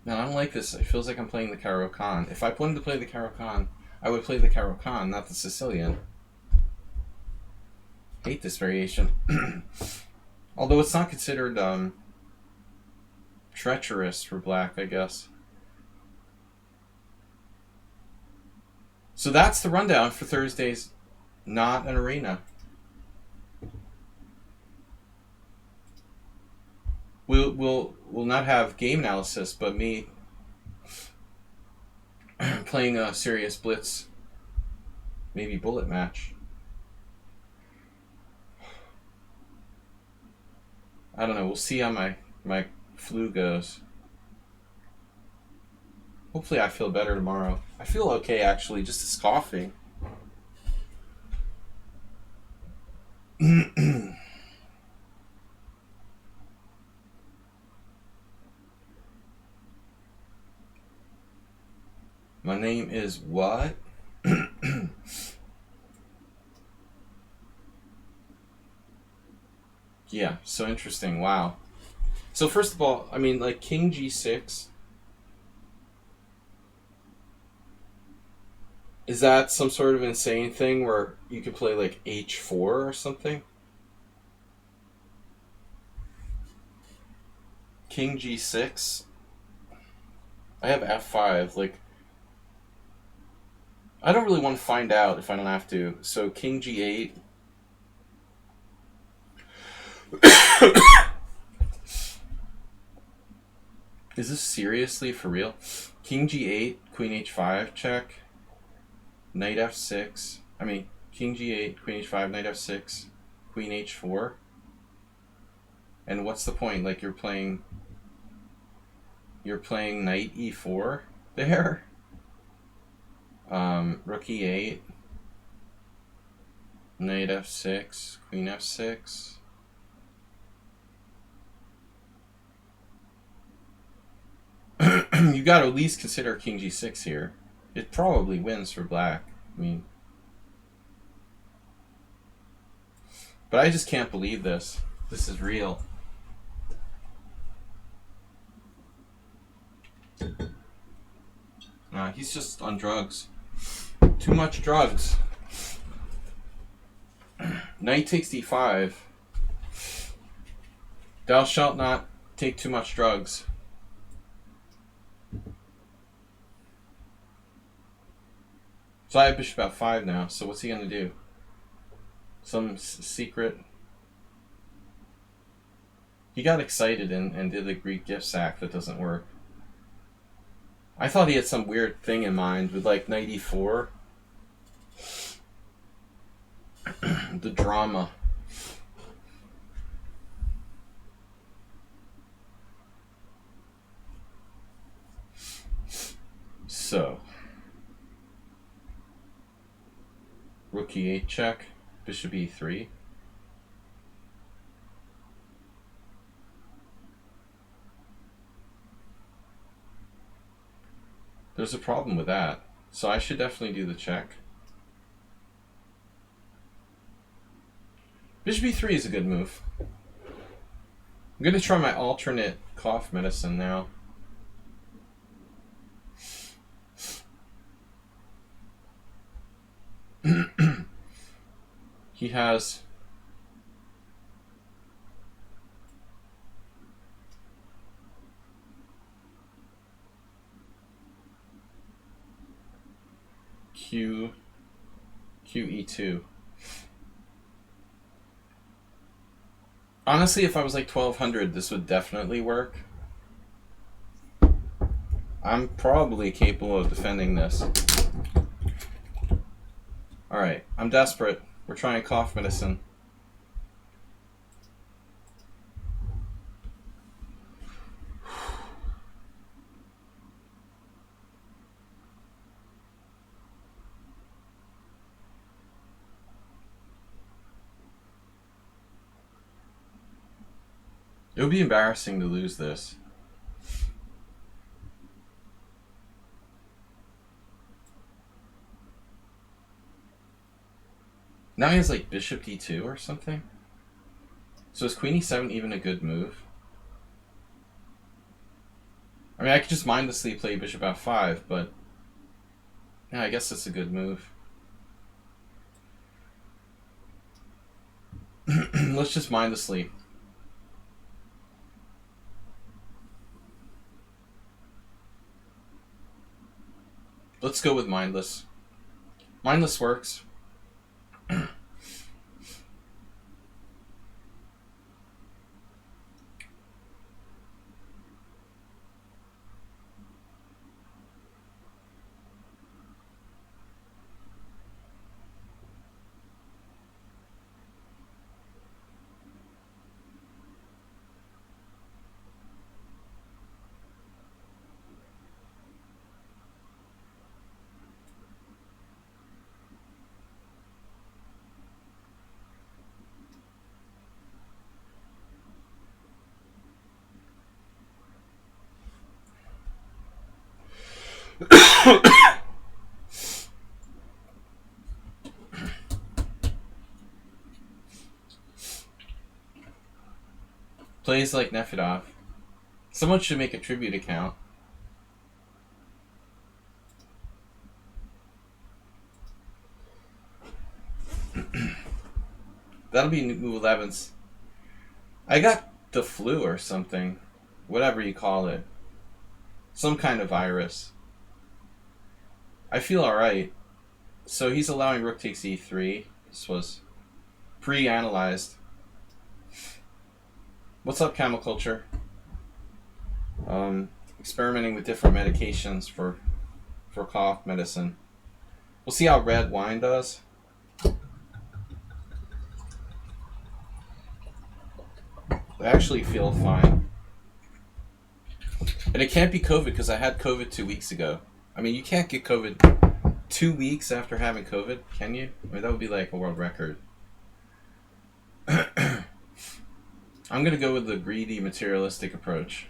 Man, I don't like this. It feels like I'm playing the Caro-Kann. If I wanted to play the Caro-Kann, I would play the Caro-Kann, not the Sicilian. Hate this variation. Although it's not considered treacherous for black, I guess. So that's the rundown for Thursday's Not an Arena. We'll not have game analysis, but me playing a serious blitz, maybe bullet match. I don't know. We'll see how my flu goes. Hopefully I feel better tomorrow. I feel okay, actually, just this coughing. My name is what? Yeah, so interesting. Wow. So first of all, I mean, like King G6. Is that some sort of insane thing where you could play like H4 or something? King G6. I have F5. Like, I don't really want to find out if I don't have to. So King G8. Is this seriously for real? King G8, Queen H5 check. Knight F6. I mean, King G8, Queen H5, Knight F6, Queen H4. And what's the point? Like you're playing Knight E4 there. Rook E8, Knight F6, Queen F6. You got to at least consider King G6 here. It probably wins for black. I mean, but I just can't believe this. This is real. He's just on drugs. Too much drugs. Knight takes D5. Thou shalt not take too much drugs. So I have bishop F5 now, so what's he going to do? Some secret... He got excited and did the Greek gift sack that doesn't work. I thought he had some weird thing in mind with like knight e4. The drama. So, rook e8 check, bishop e3. There's a problem with that, so I should definitely do the check. Bishop e3 is a good move. I'm going to try my alternate cough medicine now. He has QE2. Honestly, if I was like 1200, this would definitely work. I'm probably capable of defending this. Alright, I'm desperate. We're trying cough medicine. It would be embarrassing to lose this. Now he has like bishop d2 or something. So is queen e7 even a good move? I mean, I could just mindlessly play bishop f5, but yeah, I guess it's a good move. Let's just mindlessly. Let's go with mindless. Mindless works. Plays like Nefedov. Someone should make a tribute account. That'll be move 11s. I got the flu or something. Whatever you call it. Some kind of virus. I feel alright. So he's allowing rook takes e3. This was pre-analyzed. What's up, Camel Culture? Experimenting with different medications for cough medicine. We'll see how red wine does. I actually feel fine. And it can't be COVID because I had COVID 2 weeks ago. I mean, you can't get COVID 2 weeks after having COVID, can you? I mean, that would be like a world record. I'm going to go with the greedy, materialistic approach.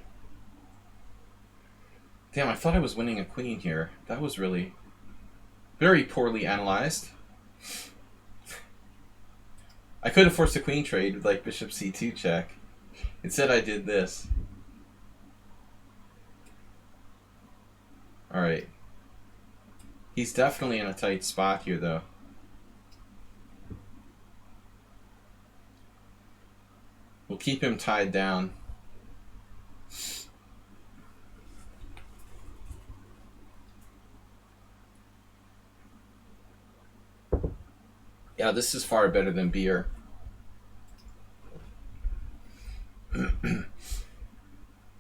Damn, I thought I was winning a queen here. That was really very poorly analyzed. I could have forced a queen trade with like bishop c2 check. Instead, I did this. Alright. He's definitely in a tight spot here, though. We'll keep him tied down. Yeah, this is far better than beer.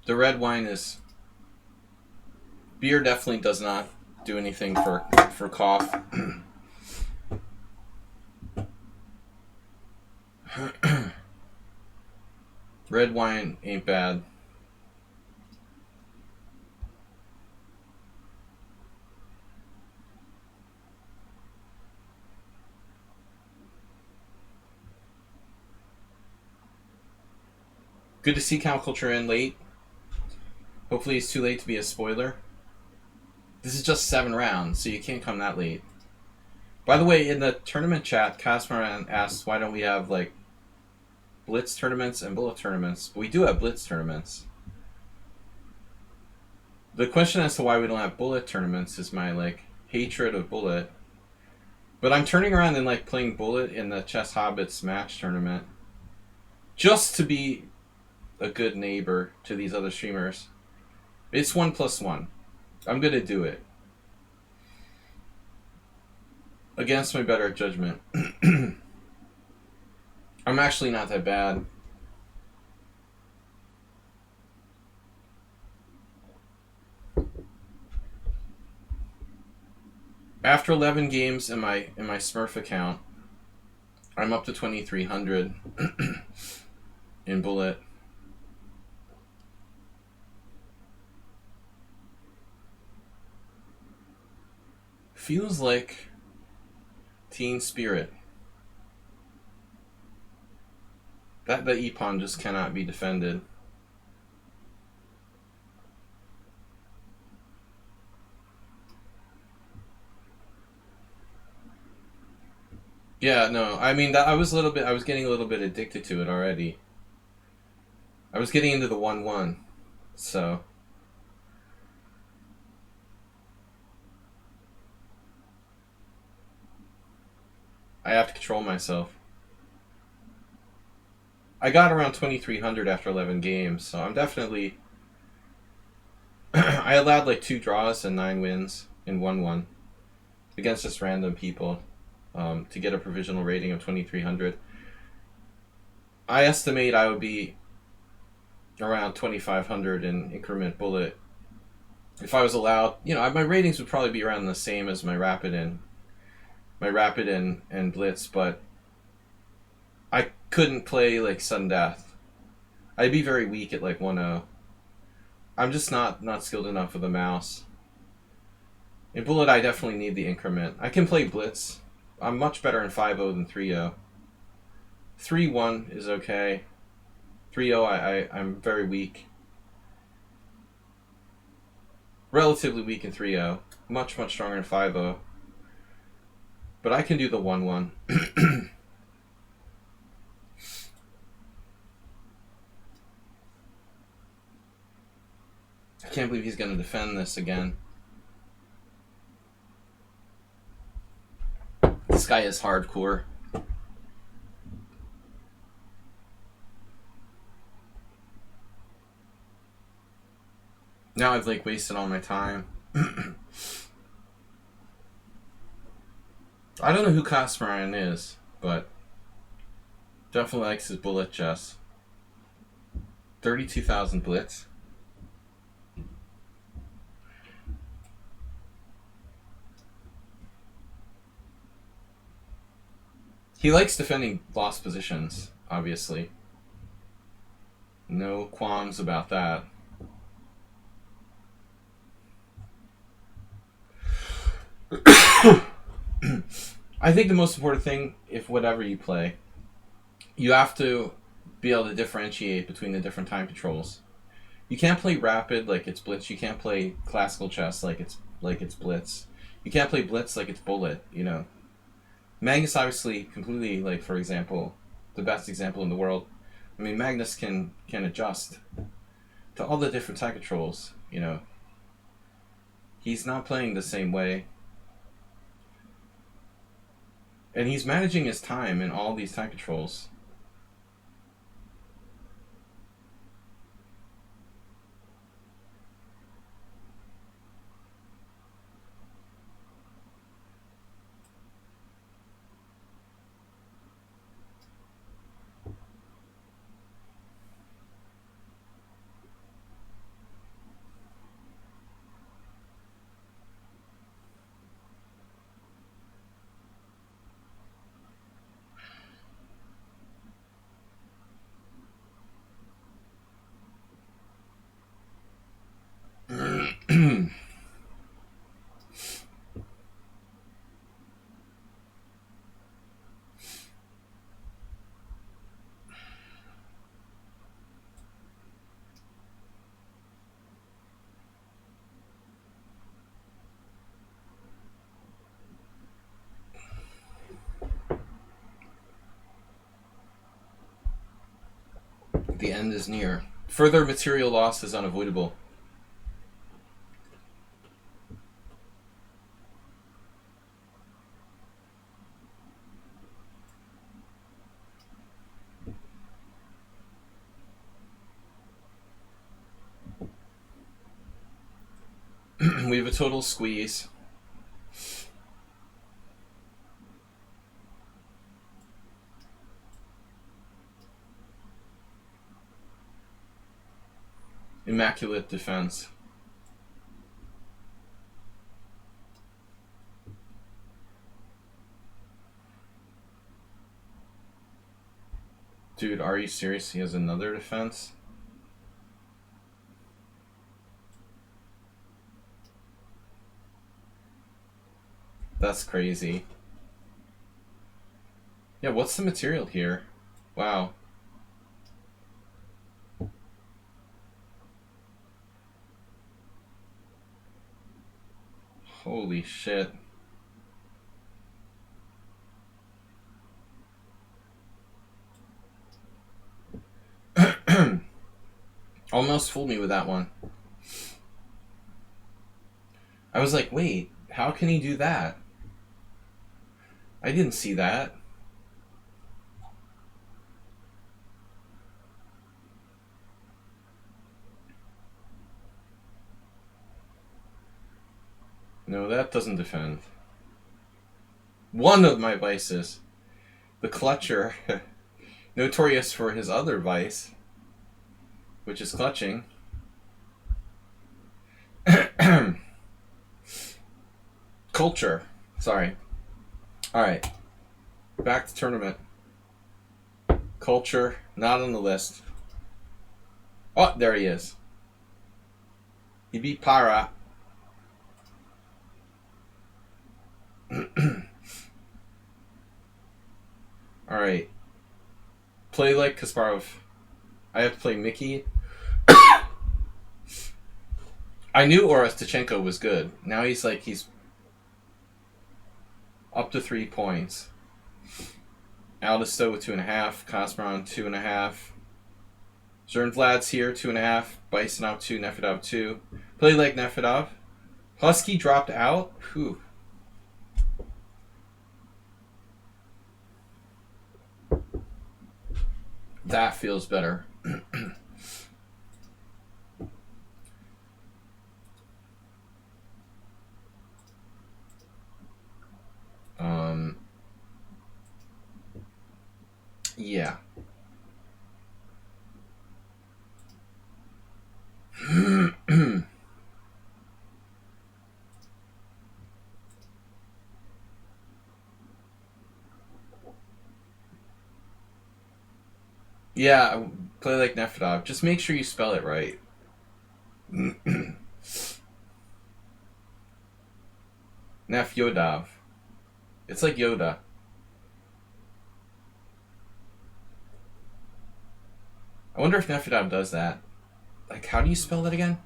The red wine is... Beer definitely does not do anything for cough. Red wine ain't bad. Good to see Cow Culture in late. Hopefully it's too late to be a spoiler. This is just 7 rounds, so you can't come that late. By the way, in the tournament chat, Casmaran asked why don't we have like Blitz tournaments and Bullet tournaments. But we do have Blitz tournaments. The question as to why we don't have Bullet tournaments is my like hatred of Bullet. But I'm turning around and like playing Bullet in the Chess Hobbits match tournament just to be a good neighbor to these other streamers. It's 1+1. I'm gonna do it. Against my better judgment. I'm actually not that bad. After 11 games in my Smurf account, I'm up to 2,300 in Bullet. Feels like Teen Spirit. That E-pawn just cannot be defended. Yeah, no. I mean, I was getting a little bit addicted to it already. I was getting into the 1-1, so I have to control myself. I got around 2,300 after 11 games, so I'm definitely... I allowed like 2 draws and 9 wins in 1-1 against just random people to get a provisional rating of 2,300. I estimate I would be around 2,500 in increment Bullet if I was allowed. You know, my ratings would probably be around the same as my Rapid and Blitz, but I couldn't play like sudden death. I'd be very weak at like 1-0. I'm just not skilled enough with the mouse. In Bullet, I definitely need the increment. I can play Blitz. I'm much better in 5-0 than 3-0. 3-1 is okay. 3-0, I'm very weak. Relatively weak in 3-0. Much stronger in 5-0. But I can do the 1-1. I can't believe he's going to defend this again. This guy is hardcore. Now I've like wasted all my time. I don't know who Casmaran is, but definitely likes his Bullet chess. 32,000 Blitz. He likes defending lost positions, obviously. No qualms about that. I think the most important thing, if whatever you play, you have to be able to differentiate between the different time controls. You can't play Rapid like it's Blitz. You can't play classical chess like it's Blitz. You can't play Blitz like it's Bullet, you know. Magnus obviously completely, like, for example, the best example in the world. I mean, Magnus can adjust to all the different time controls, you know. He's not playing the same way. And he's managing his time in all these time controls. The end is near. Further material loss is unavoidable. We have a total squeeze. Immaculate defense. Dude, are you serious? He has another defense? That's crazy. Yeah, what's the material here? Wow. Holy shit. Almost fooled me with that one. I was like, wait, how can he do that? I didn't see that. No, that doesn't defend. One of my vices. The clutcher. Notorious for his other vice, which is clutching. Culture. Sorry. Alright. Back to tournament. Culture, not on the list. Oh, there he is. He beat Para. Alright. Play like Kasparov. I have to play Mickey. I knew Orestachenko was good. Now he's up to 3 points. Aldisto with 2.5. Kasparov 2.5. Zernvlad's here 2.5. Bisonov 2. Nefedov 2. Play like Nefedov. Husky dropped out. Whew. That feels better. Yeah. Yeah, play like Nefedov. Just make sure you spell it right. Nefyodov. It's like Yoda. I wonder if Nefedov does that. Like, how do you spell that again?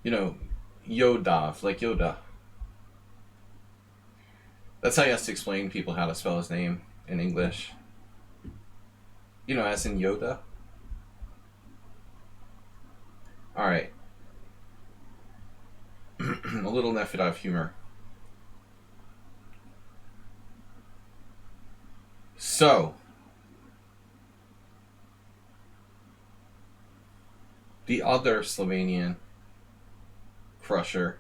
You know, Yodov, like Yoda. That's how he has to explain to people how to spell his name in English. You know, as in Yoda. Alright. A little Nefedov humor. So, the other Slovenian crusher,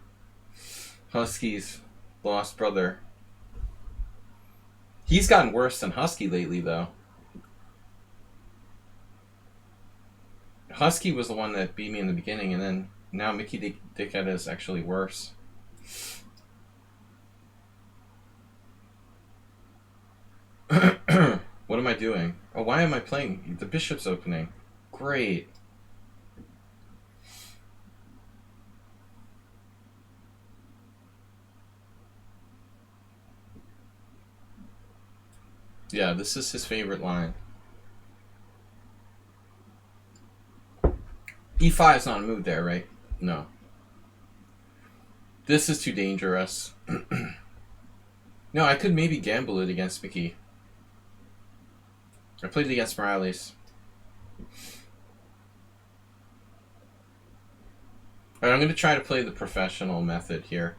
Husky's lost brother. He's gotten worse than Husky lately, though. Husky was the one that beat me in the beginning, and then now Mickey Dickhead is actually worse. What am I doing? Oh, why am I playing? The bishop's opening. Great. Yeah, this is his favorite line. E5 is not a move there, right? No. This is too dangerous. No, I could maybe gamble it against Mickey. I played it against Morales. Alright, I'm going to try to play the professional method here.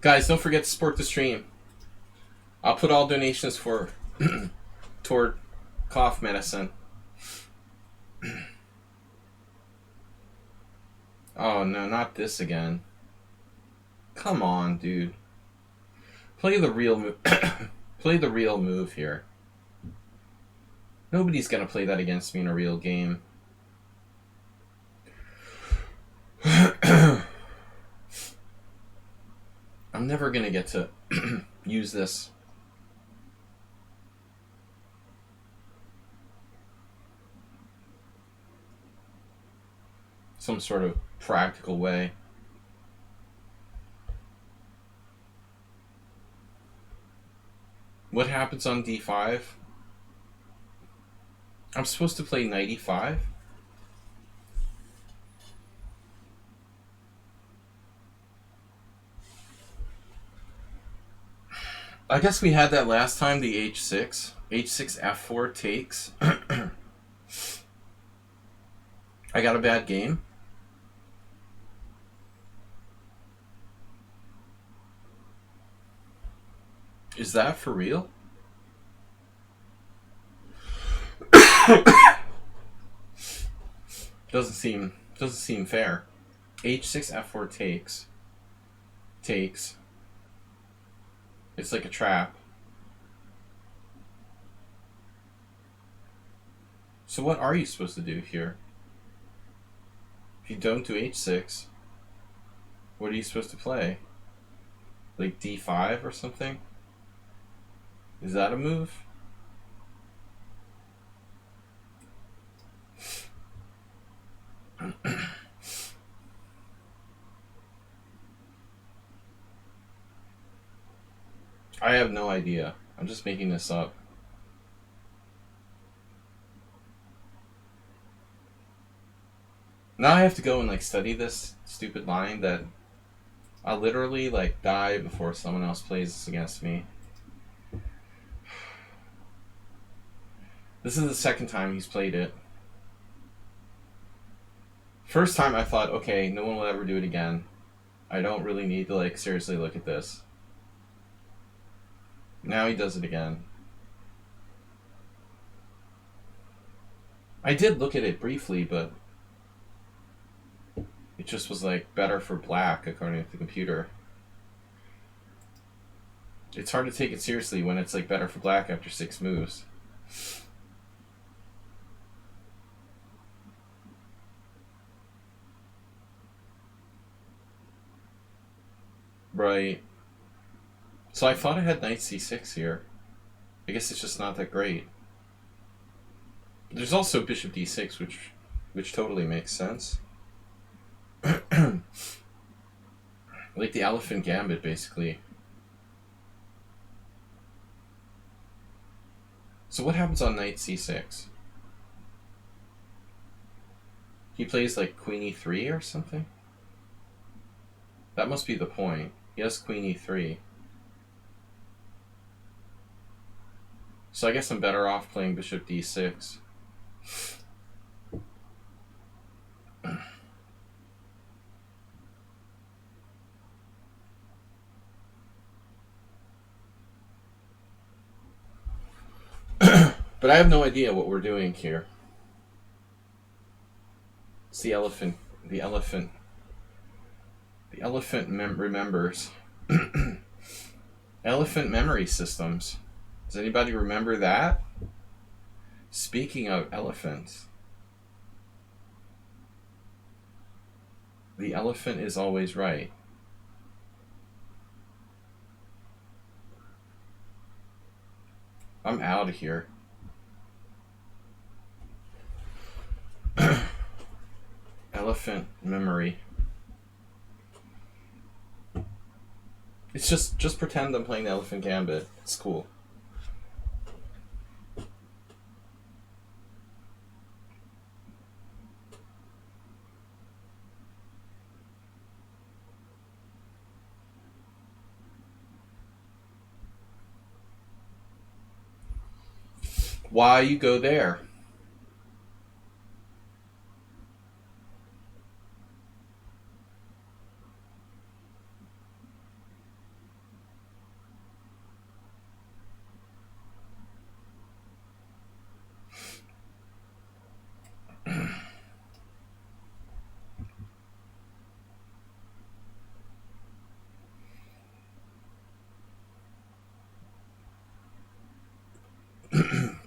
Guys, don't forget to support the stream. I'll put all donations for toward cough medicine. Oh no, not this again. Come on, dude. Play the real move. Play the real move here. Nobody's gonna play that against me in a real game. I'm never gonna get to use this. Some sort of practical way. What happens on d5? I'm supposed to play knight e5? I guess we had that last time, the h6. h6 f4 takes. I got a bad game. Is that for real? Doesn't seem fair. h6 f4 takes. It's like a trap. So what are you supposed to do here? If you don't do h6, what are you supposed to play? Like d5 or something? Is that a move? I have no idea. I'm just making this up. Now I have to go and like study this stupid line that I'll literally like die before someone else plays this against me. This is the second time he's played it. First time I thought, okay, no one will ever do it again. I don't really need to like seriously look at this. Now he does it again. I did look at it briefly, but it just was like better for black according to the computer. It's hard to take it seriously when it's like better for black after 6 moves. Right. So I thought I had knight c6 here. I guess it's just not that great. There's also bishop d6, which totally makes sense. Like the elephant gambit, basically. So what happens on knight c6? He plays like queen e3 or something? That must be the point. He has queen e3. So I guess I'm better off playing bishop d6. But I have no idea what we're doing here. It's the elephant. The elephant remembers. Elephant memory systems. Does anybody remember that? Speaking of elephants, the elephant is always right. I'm out of here. Elephant memory. It's just pretend I'm playing the elephant gambit. It's cool. Why you go there?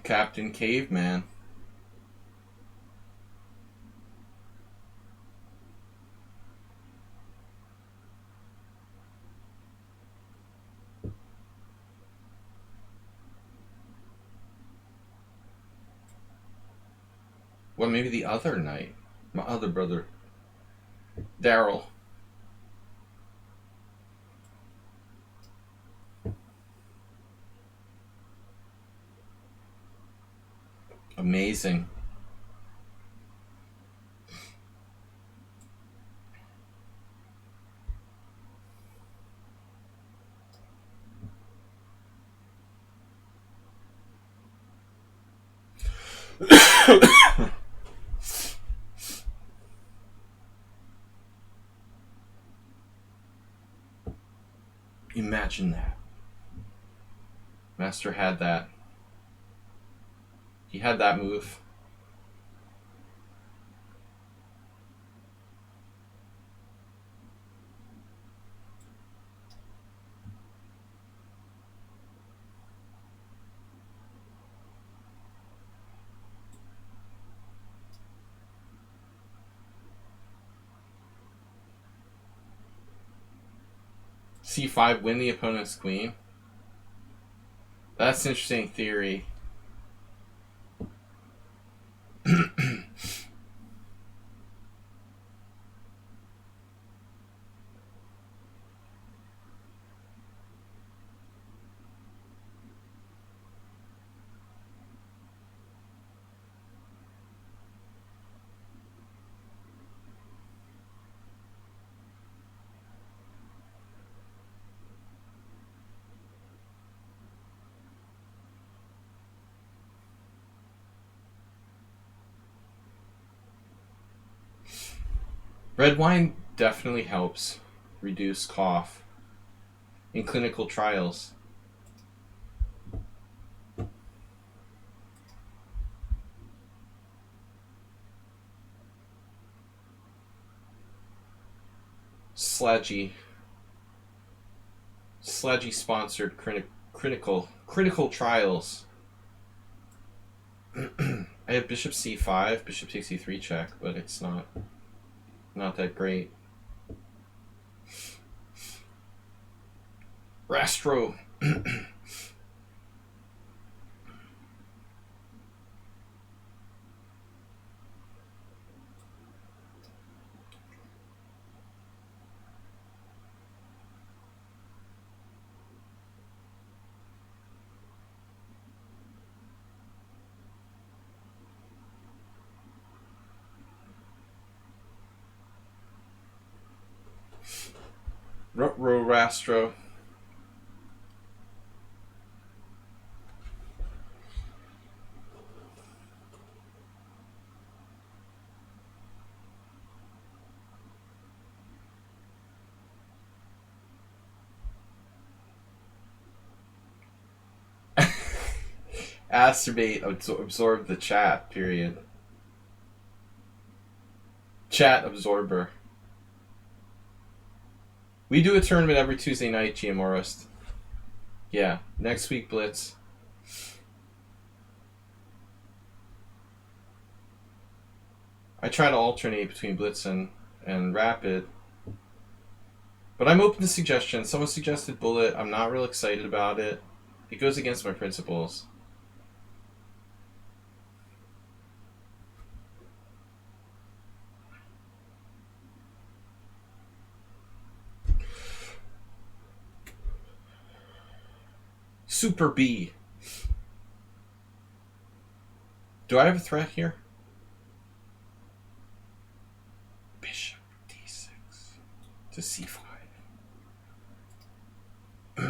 Captain Caveman. Well, maybe the other knight. My other brother. Daryl. Amazing. Imagine that. Master had that. He had that move. C5, win the opponent's queen. That's an interesting theory. Red wine definitely helps reduce cough in clinical trials. Sladgie. Sladgie sponsored critical trials. I have bishop c5, bishop takes e3 check, but it's not that great. Rastro. Rastro. Masturbate, absorb the chat, period. Chat absorber. We do a tournament every Tuesday night, Giamorist. Yeah, next week Blitz. I try to alternate between Blitz and Rapid. But I'm open to suggestions. Someone suggested Bullet. I'm not real excited about it. It goes against my principles. Super B. Do I have a threat here? Bishop d6 to c5.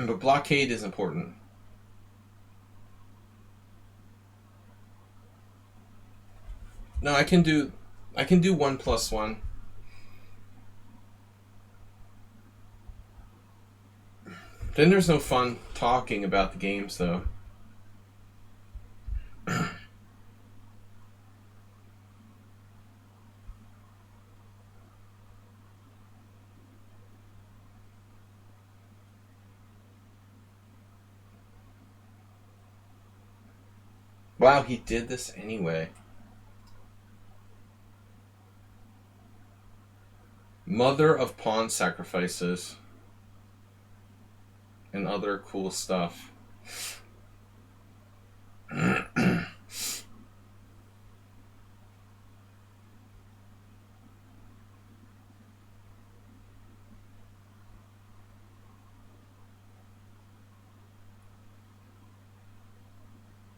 But blockade is important. No, I can do 1+1. Then there's no fun talking about the games, though. Wow, he did this anyway. Mother of pawn sacrifices. And other cool stuff.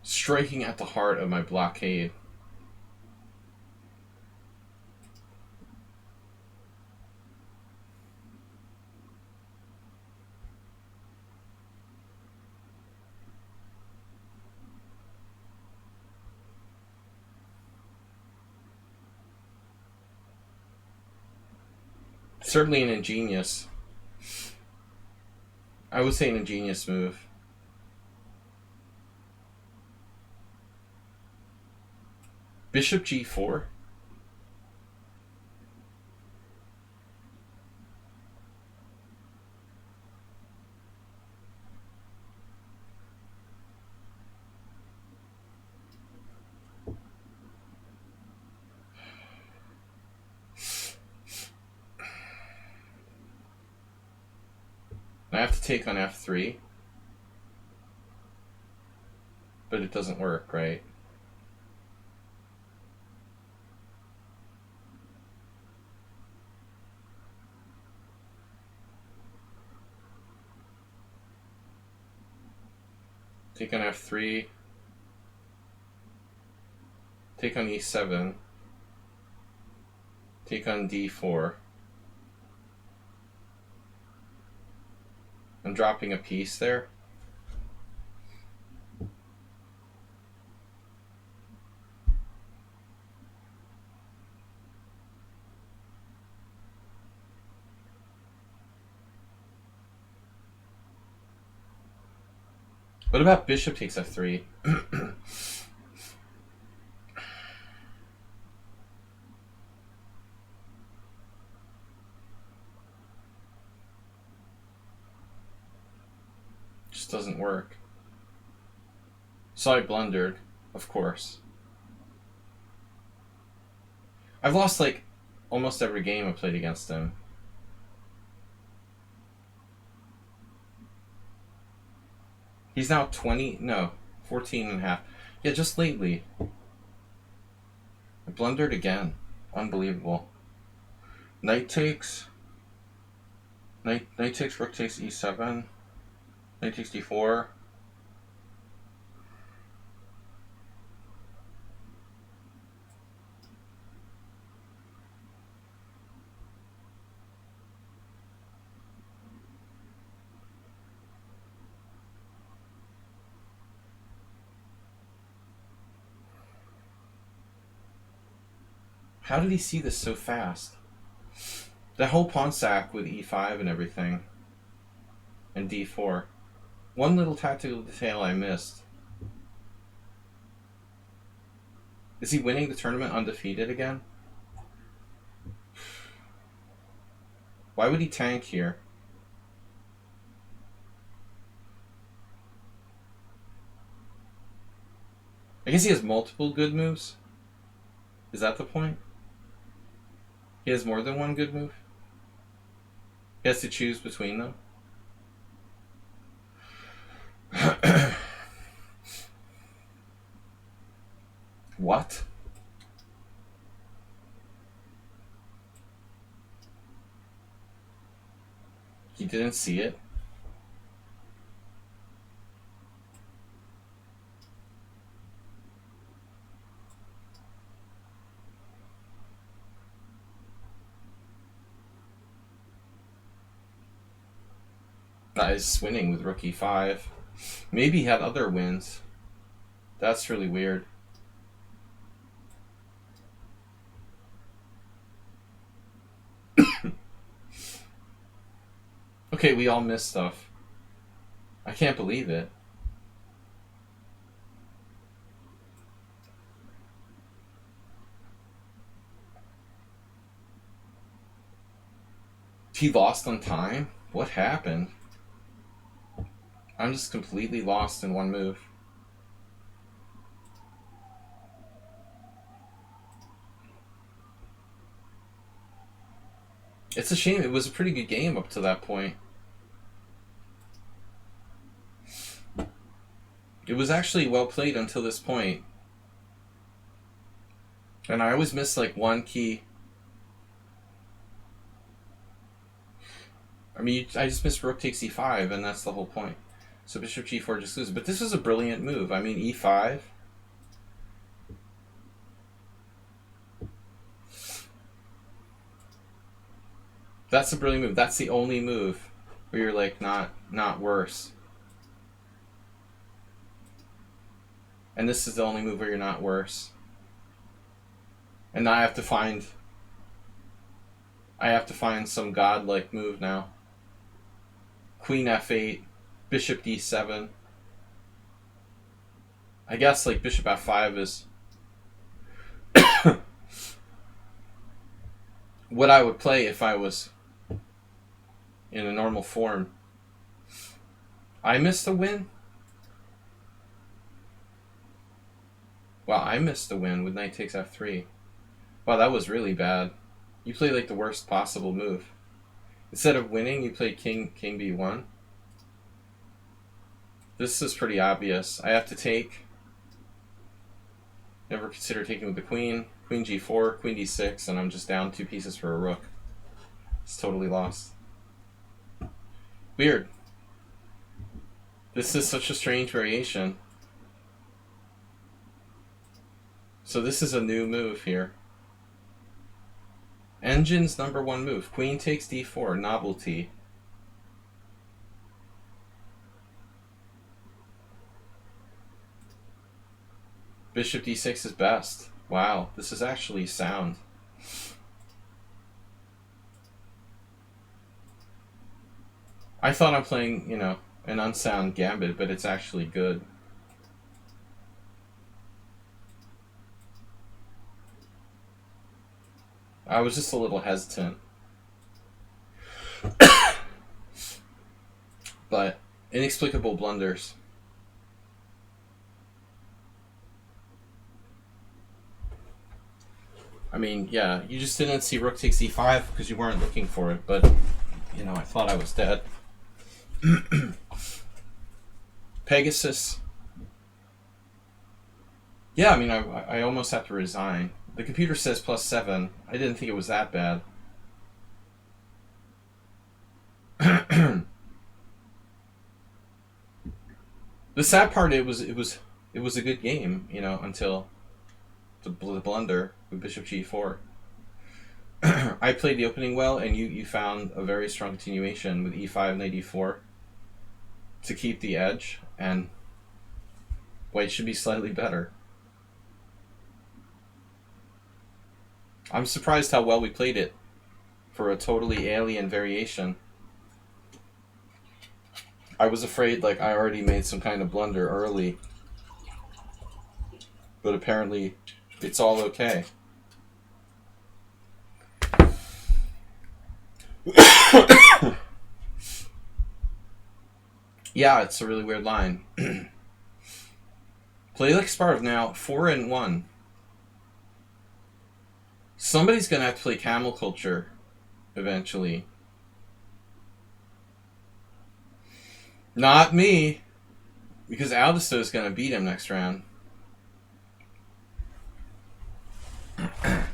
Striking at the heart of my blockade. Certainly an ingenious. I would say an ingenious move. Bishop g4. I have to take on f3. But it doesn't work, right? Take on f3. Take on e7. Take on d4. I'm dropping a piece there. What about bishop takes f3? Just doesn't work. So I blundered, of course. I've lost like almost every game I played against him. He's now 14 and a half. Yeah, just lately. I blundered again. Unbelievable. Knight takes. Knight takes, rook takes e7. Knight takes d4. How did he see this so fast? That whole pawn sack with e5 and everything. And d4. One little tactical detail I missed. Is he winning the tournament undefeated again? Why would he tank here? I guess he has multiple good moves. Is that the point? He has more than one good move? He has to choose between them? What? He didn't see it? That is winning with rook e5. Maybe he had other wins. That's really weird. Okay, we all missed stuff. I can't believe it. He lost on time? What happened? I'm just completely lost in one move. It's a shame. It was a pretty good game up to that point. It was actually well played until this point. And I always miss like one key. I mean, I just missed rook takes e5, and that's the whole point. So bishop g4 just loses. But this was a brilliant move. I mean, e5. That's a brilliant move. That's the only move where you're like not worse. And this is the only move where you're not worse. And now I have to find some godlike move now. Queen f8, bishop d7. I guess like bishop f5 is what I would play if I was in a normal form. I missed a win? Wow, I missed a win with knight takes f3. Wow, that was really bad. You played like the worst possible move. Instead of winning, you played king b1. This is pretty obvious. I have to take. Never consider taking with the queen. Queen g4, queen d6, and I'm just down 2 pieces for a rook. It's totally lost. Weird. This is such a strange variation. So this is a new move here. Engine's #1 move. Queen takes d4, novelty. Bishop d6 is best. Wow, this is actually sound. I thought I'm playing, an unsound gambit, but it's actually good. I was just a little hesitant. But inexplicable blunders. I mean, yeah, you just didn't see rook takes e5 because you weren't looking for it, but, I thought I was dead. Pegasus. Yeah, I mean, I almost have to resign. The computer says +7. I didn't think it was that bad. The sad part, it was a good game, until the blunder with bishop g4. I played the opening well, and you found a very strong continuation with e5, knight e4 to keep the edge, and white should be slightly better. I'm surprised how well we played it for a totally alien variation. I was afraid like I already made some kind of blunder early, but apparently it's all okay. Yeah, it's a really weird line. Play like Sparv now, 4-1. Somebody's gonna have to play Camel Culture eventually. Not me, because Aldisto is gonna beat him next round. A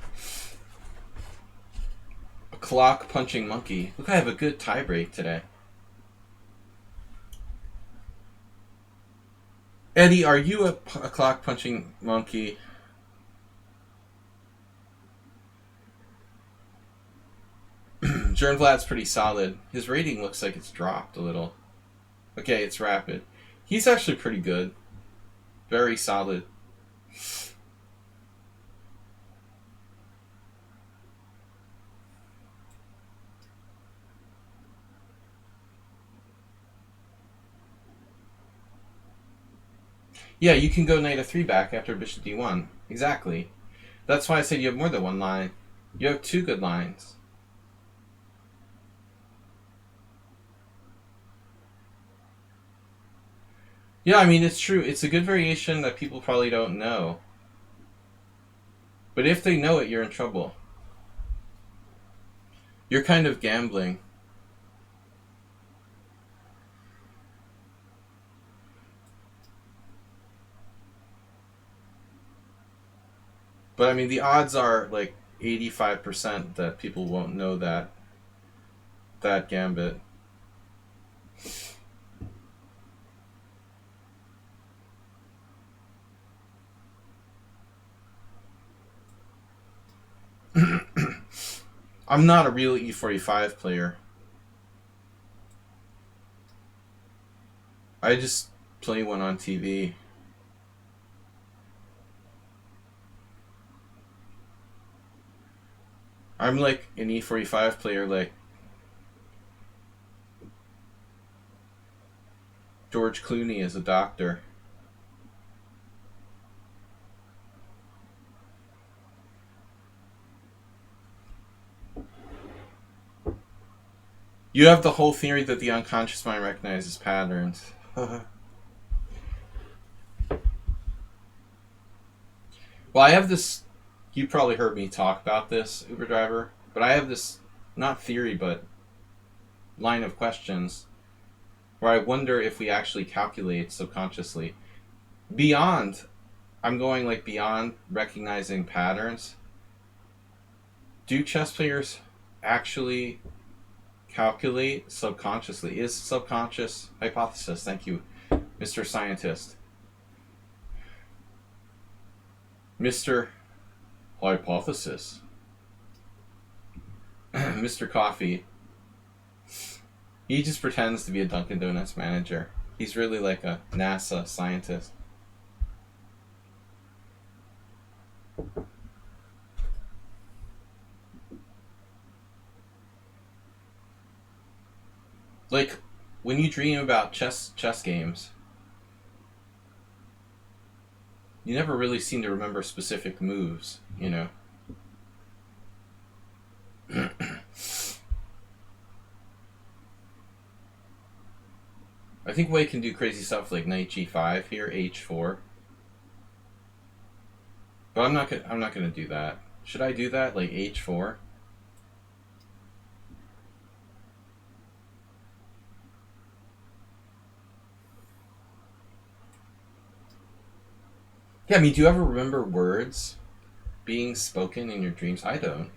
clock punching monkey. Look, I have a good tie break today. Eddie, are you a clock punching monkey? Jern Vlad's pretty solid. His rating looks like it's dropped a little. Okay, it's rapid. He's actually pretty good. Very solid. Yeah, you can go knight f3 back after bishop d1. Exactly. That's why I said you have more than one line. You have two good lines. Yeah, I mean, it's true. It's a good variation that people probably don't know. But if they know it, you're in trouble. You're kind of gambling. But I mean, the odds are like 85% that people won't know that gambit. I'm not a real E45 player. I just play one on TV. I'm like an E45 player, like George Clooney as a doctor. You have the whole theory that the unconscious mind recognizes patterns. Well, I have this. You probably heard me talk about this, Uber driver, but I have this, not theory, but line of questions where I wonder if we actually calculate subconsciously. Beyond, I'm going like beyond recognizing patterns. Do chess players actually calculate subconsciously? Is subconscious hypothesis? Thank you, Mr. Scientist. Mr. Hypothesis. Mr. Coffee. He just pretends to be a Dunkin' Donuts manager. He's really like a NASA scientist. Like, when you dream about chess games, you never really seem to remember specific moves, you know? I think Wei can do crazy stuff like knight g5 here, h4. But I'm not gonna do that. Should I do that? Like h4? Yeah, I mean, do you ever remember words being spoken in your dreams? I don't.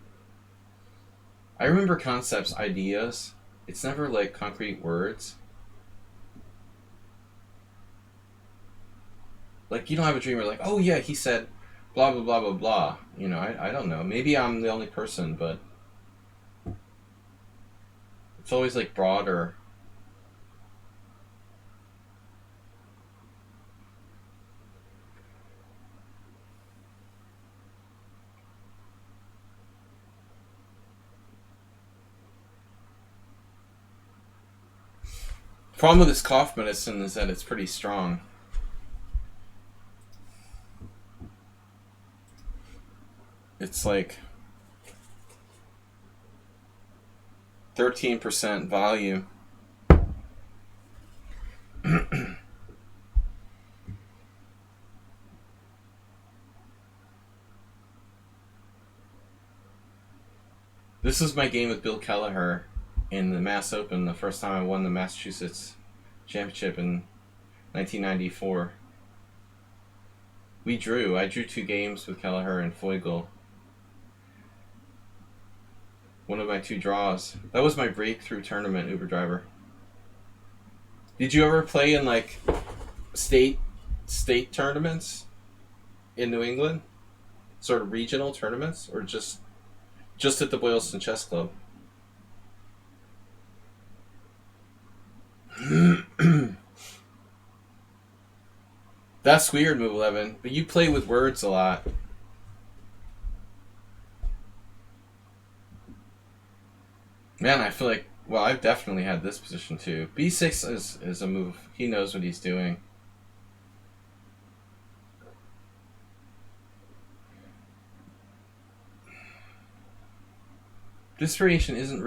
I remember concepts, ideas. It's never like concrete words. Like, you don't have a dream where like, oh yeah, he said blah blah blah blah blah. You know, I don't know. Maybe I'm the only person, but it's always like broader. Problem with this cough medicine is that it's pretty strong. It's like 13% volume. This is my game with Bill Kelleher in the Mass Open, the first time I won the Massachusetts Championship in 1994. We drew. I drew 2 games with Kelleher and Feugl. One of my 2 draws. That was my breakthrough tournament, Uber driver. Did you ever play in like state tournaments in New England? Sort of regional tournaments, or just at the Boylston Chess Club? That's weird, Move 11. But you play with words a lot. Man, I feel like, well, I've definitely had this position too. B6 is a move. He knows what he's doing. This variation isn't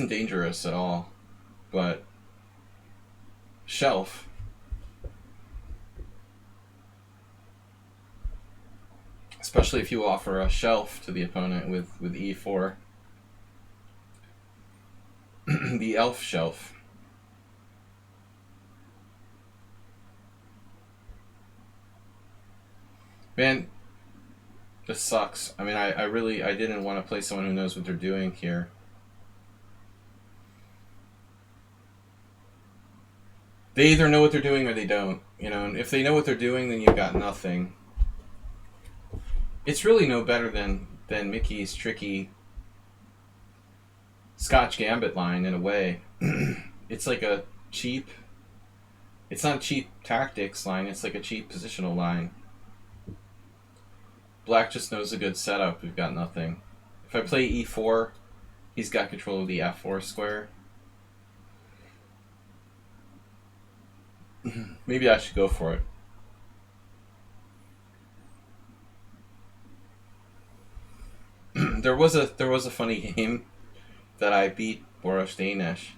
dangerous at all, but shelf. Especially if you offer a shelf to the opponent with e4. The elf shelf. Man, this sucks. I mean, I really didn't want to play someone who knows what they're doing here. They either know what they're doing or they don't. You know, and if they know what they're doing, then you've got nothing. It's really no better than Mickey's tricky Scotch Gambit line in a way. It's like a cheap... It's not a cheap tactics line, it's like a cheap positional line. Black just knows a good setup, we've got nothing. If I play e4, he's got control of the f4 square. Maybe I should go for it. There was a funny game that I beat Boros Danish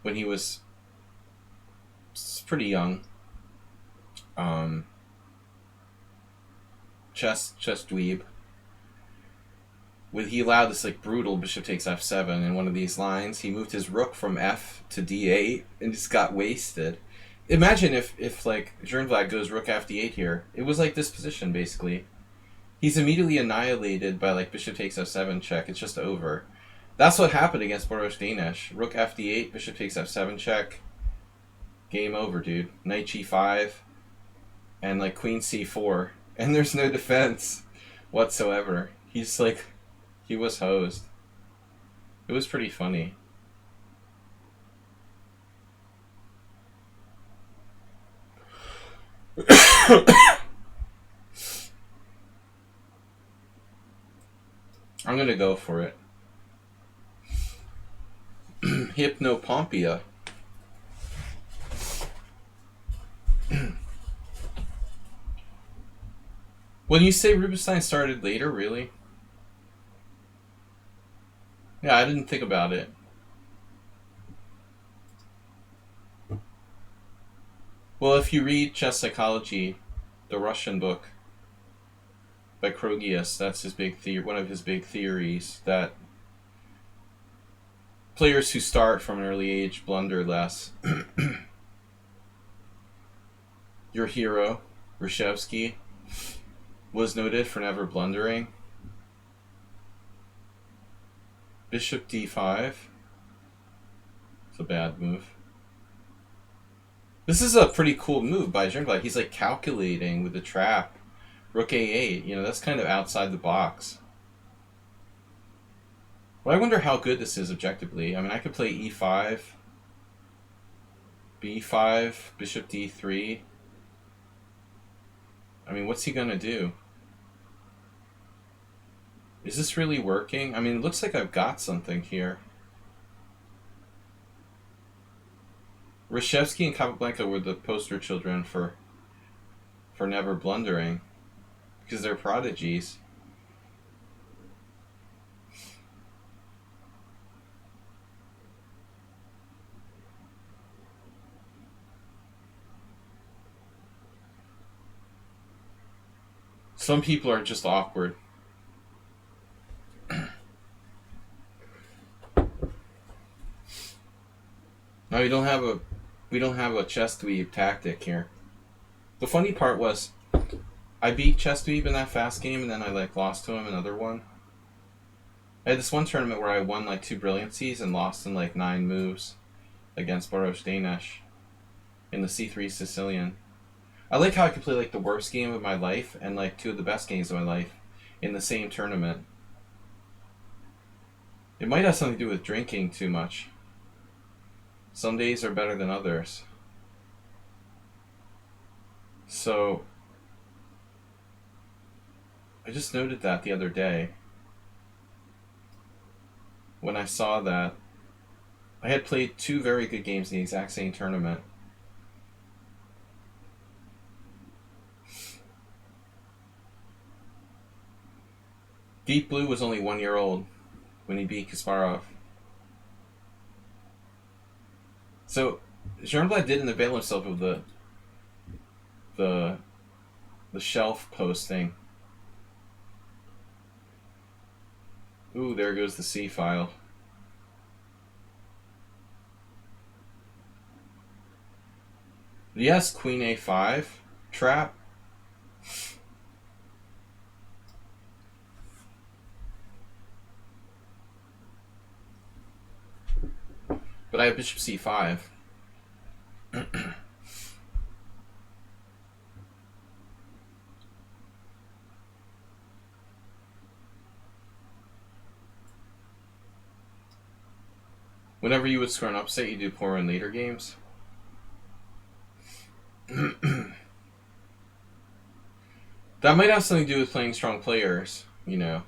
when he was pretty young. Chess dweeb. He allowed this like brutal bishop takes f7 in one of these lines. He moved his rook from f to d8 and just got wasted. Imagine if like Jernblad goes rook f d8 here. It was like this position basically. He's immediately annihilated by like bishop takes f7 check. It's just over. That's what happened against Boros Danish. Rook f d8, bishop takes f7 check. Game over, dude. Knight g5 and like queen c4. And there's no defense whatsoever. He's like, he was hosed. It was pretty funny. I'm gonna go for it. Hypnopompia. When you say Rubinstein started later, really? Yeah, I didn't think about it. Well, if you read Chess Psychology, the Russian book by Krogius, that's his big one of his big theories, that players who start from an early age blunder less. Your hero, Reshevsky, was noted for never blundering. Bishop d5. It's a bad move. This is a pretty cool move by Jernblad. He's like calculating with the trap. Rook a8, you know, that's kind of outside the box. Well, I wonder how good this is objectively. I mean, I could play e5, b5, bishop d3. I mean, what's he gonna do? Is this really working? I mean, it looks like I've got something here. Reshevsky and Capablanca were the poster children for never blundering, because they're prodigies. Some people are just awkward. No, we don't have a chess dweeb tactic here. The funny part was, I beat chess dweeb in that fast game, and then I like lost to him another one. I had this one tournament where I won like 2 brilliancies and lost in like 9 moves against Boros Danish in the C3 Sicilian. I like how I could play like the worst game of my life and like 2 of the best games of my life in the same tournament. It might have something to do with drinking too much. Some days are better than others. So, I just noted that the other day. When I saw that, I had played 2 very good games in the exact same tournament. Deep Blue was only 1 year old when he beat Kasparov. So Jeanblad didn't avail himself of the shelf posting. Ooh, there goes the C file. Yes, Queen A5 trap. But I have Bishop C5. Whenever you would score an upset, you do poor in later games. That might have something to do with playing strong players, you know.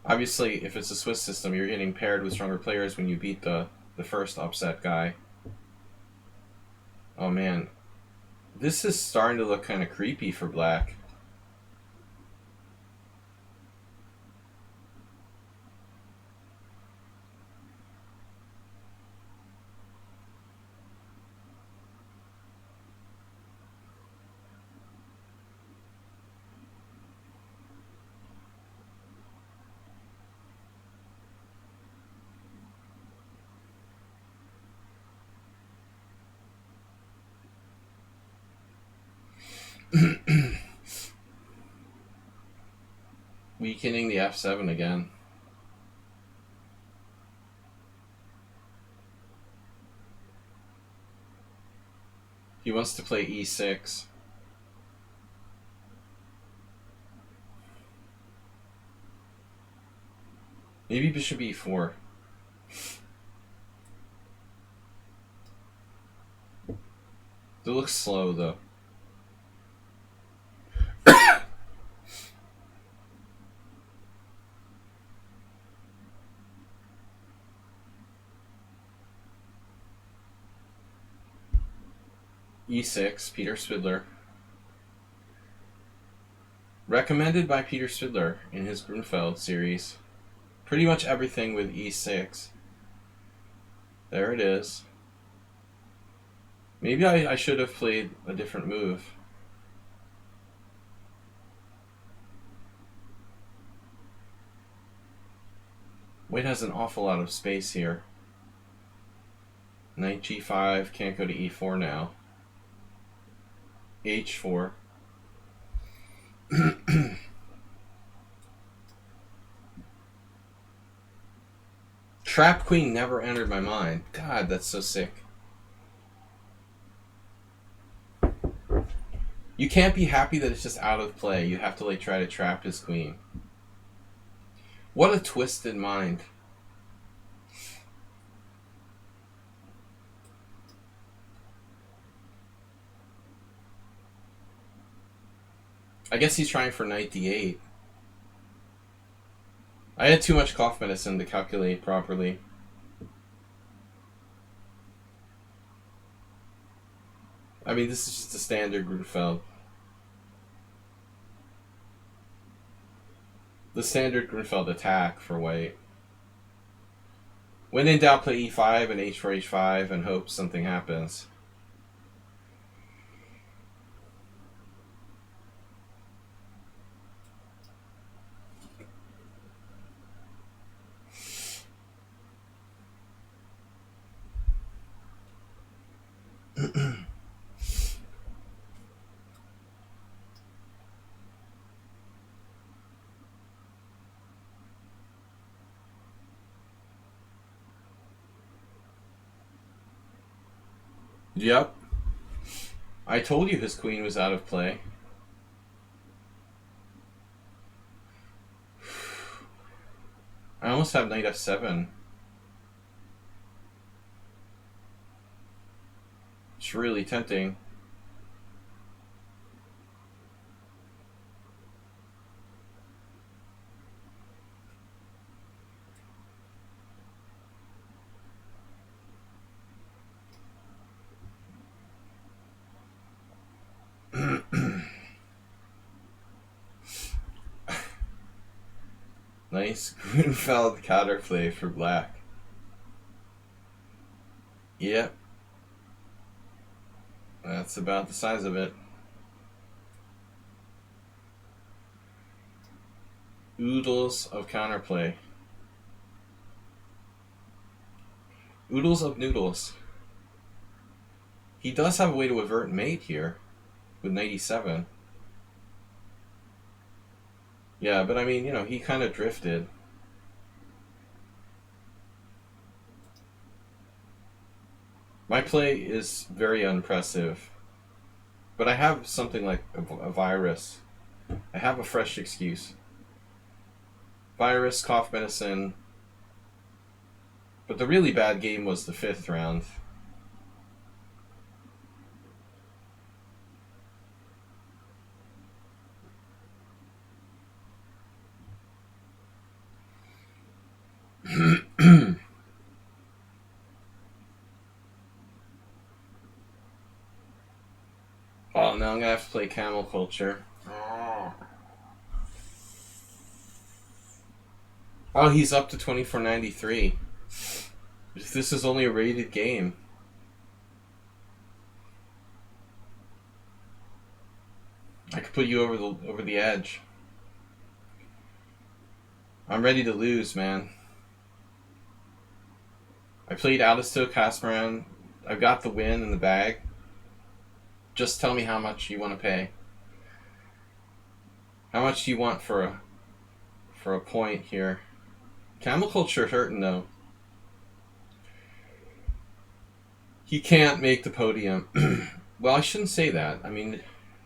Obviously, if it's a Swiss system, you're getting paired with stronger players when you beat the first upset guy. Oh man, this is starting to look kind of creepy for black. Weakening the F7 again. He wants to play E6. Maybe Bishop E4. It looks slow though. E6, Peter Spidler. Recommended by Peter Spidler in his Grunfeld series. Pretty much everything with E6. There it is. Maybe I should have played a different move. White has an awful lot of space here. Knight G5, can't go to E4 now. H4. Trap Queen never entered my mind. God, that's so sick. You can't be happy that it's just out of play. You have to like try to trap his queen. What a twisted mind. I guess he's trying for knight D8. I had too much cough medicine to calculate properly. I mean, this is just a standard Grunfeld. The standard Grunfeld attack for white. When in doubt, play E5 and H4, H5 and hope something happens. Yep. I told you his queen was out of play. I almost have knight F7. It's really tempting. Nice Grunfeld counterplay for black. Yep. That's about the size of it. Oodles of counterplay. Oodles of noodles. He does have a way to avert mate here with 97. Yeah, but I mean, you know, he kind of drifted. My play is very unimpressive. But I have something like a virus. I have a fresh excuse. Virus, cough medicine. But the really bad game was the 5th round. Oh, now I'm gonna have to play Camel Culture. Oh, he's up to 2493. This is only a rated game. I could put you over the edge. I'm ready to lose, man. I played Alisto Kasparan. I've got the win in the bag. Just tell me how much you want to pay. How much do you want for a point here? Camel Culture hurting though. He can't make the podium. Well, I shouldn't say that. I mean,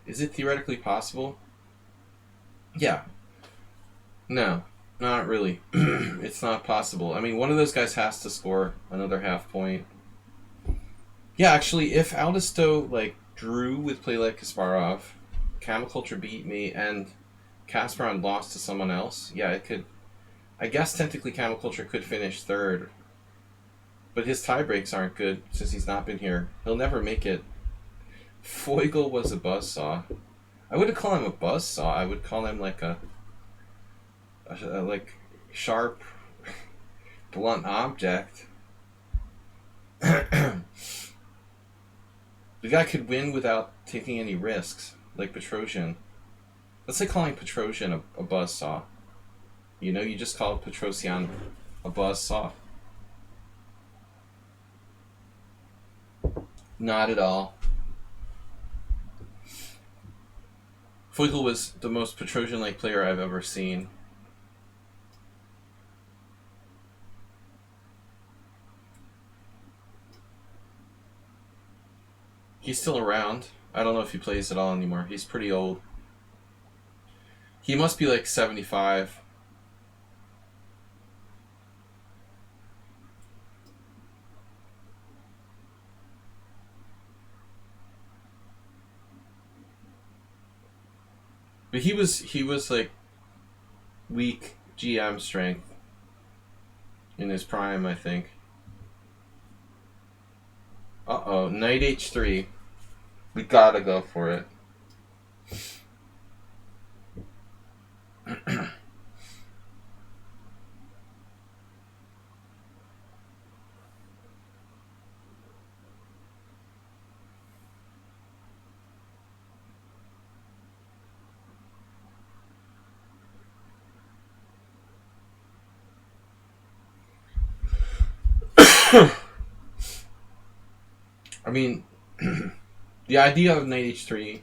is it theoretically possible? Yeah. No, not really. It's not possible. I mean, one of those guys has to score another half point. Yeah, actually, if Aldisto like drew with play like Kasparov, Camel Culture beat me, and Kasparov lost to someone else, yeah, it could. I guess technically Camel Culture could finish 3rd, but his tie breaks aren't good since he's not been here. He'll never make it. Feugl was a buzzsaw. I wouldn't call him a buzzsaw. I would call him like a like sharp, blunt object. The guy could win without taking any risks, like Petrosian. Let's say calling Petrosian a buzzsaw. You know, you just call Petrosian a buzzsaw. Not at all. Feugl was the most Petrosian-like player I've ever seen. He's still around. I don't know if he plays at all anymore. He's pretty old. He must be like 75. But he was like weak GM strength in his prime, I think. Uh-oh, knight h3. We gotta go for it. I mean, the idea of knight h3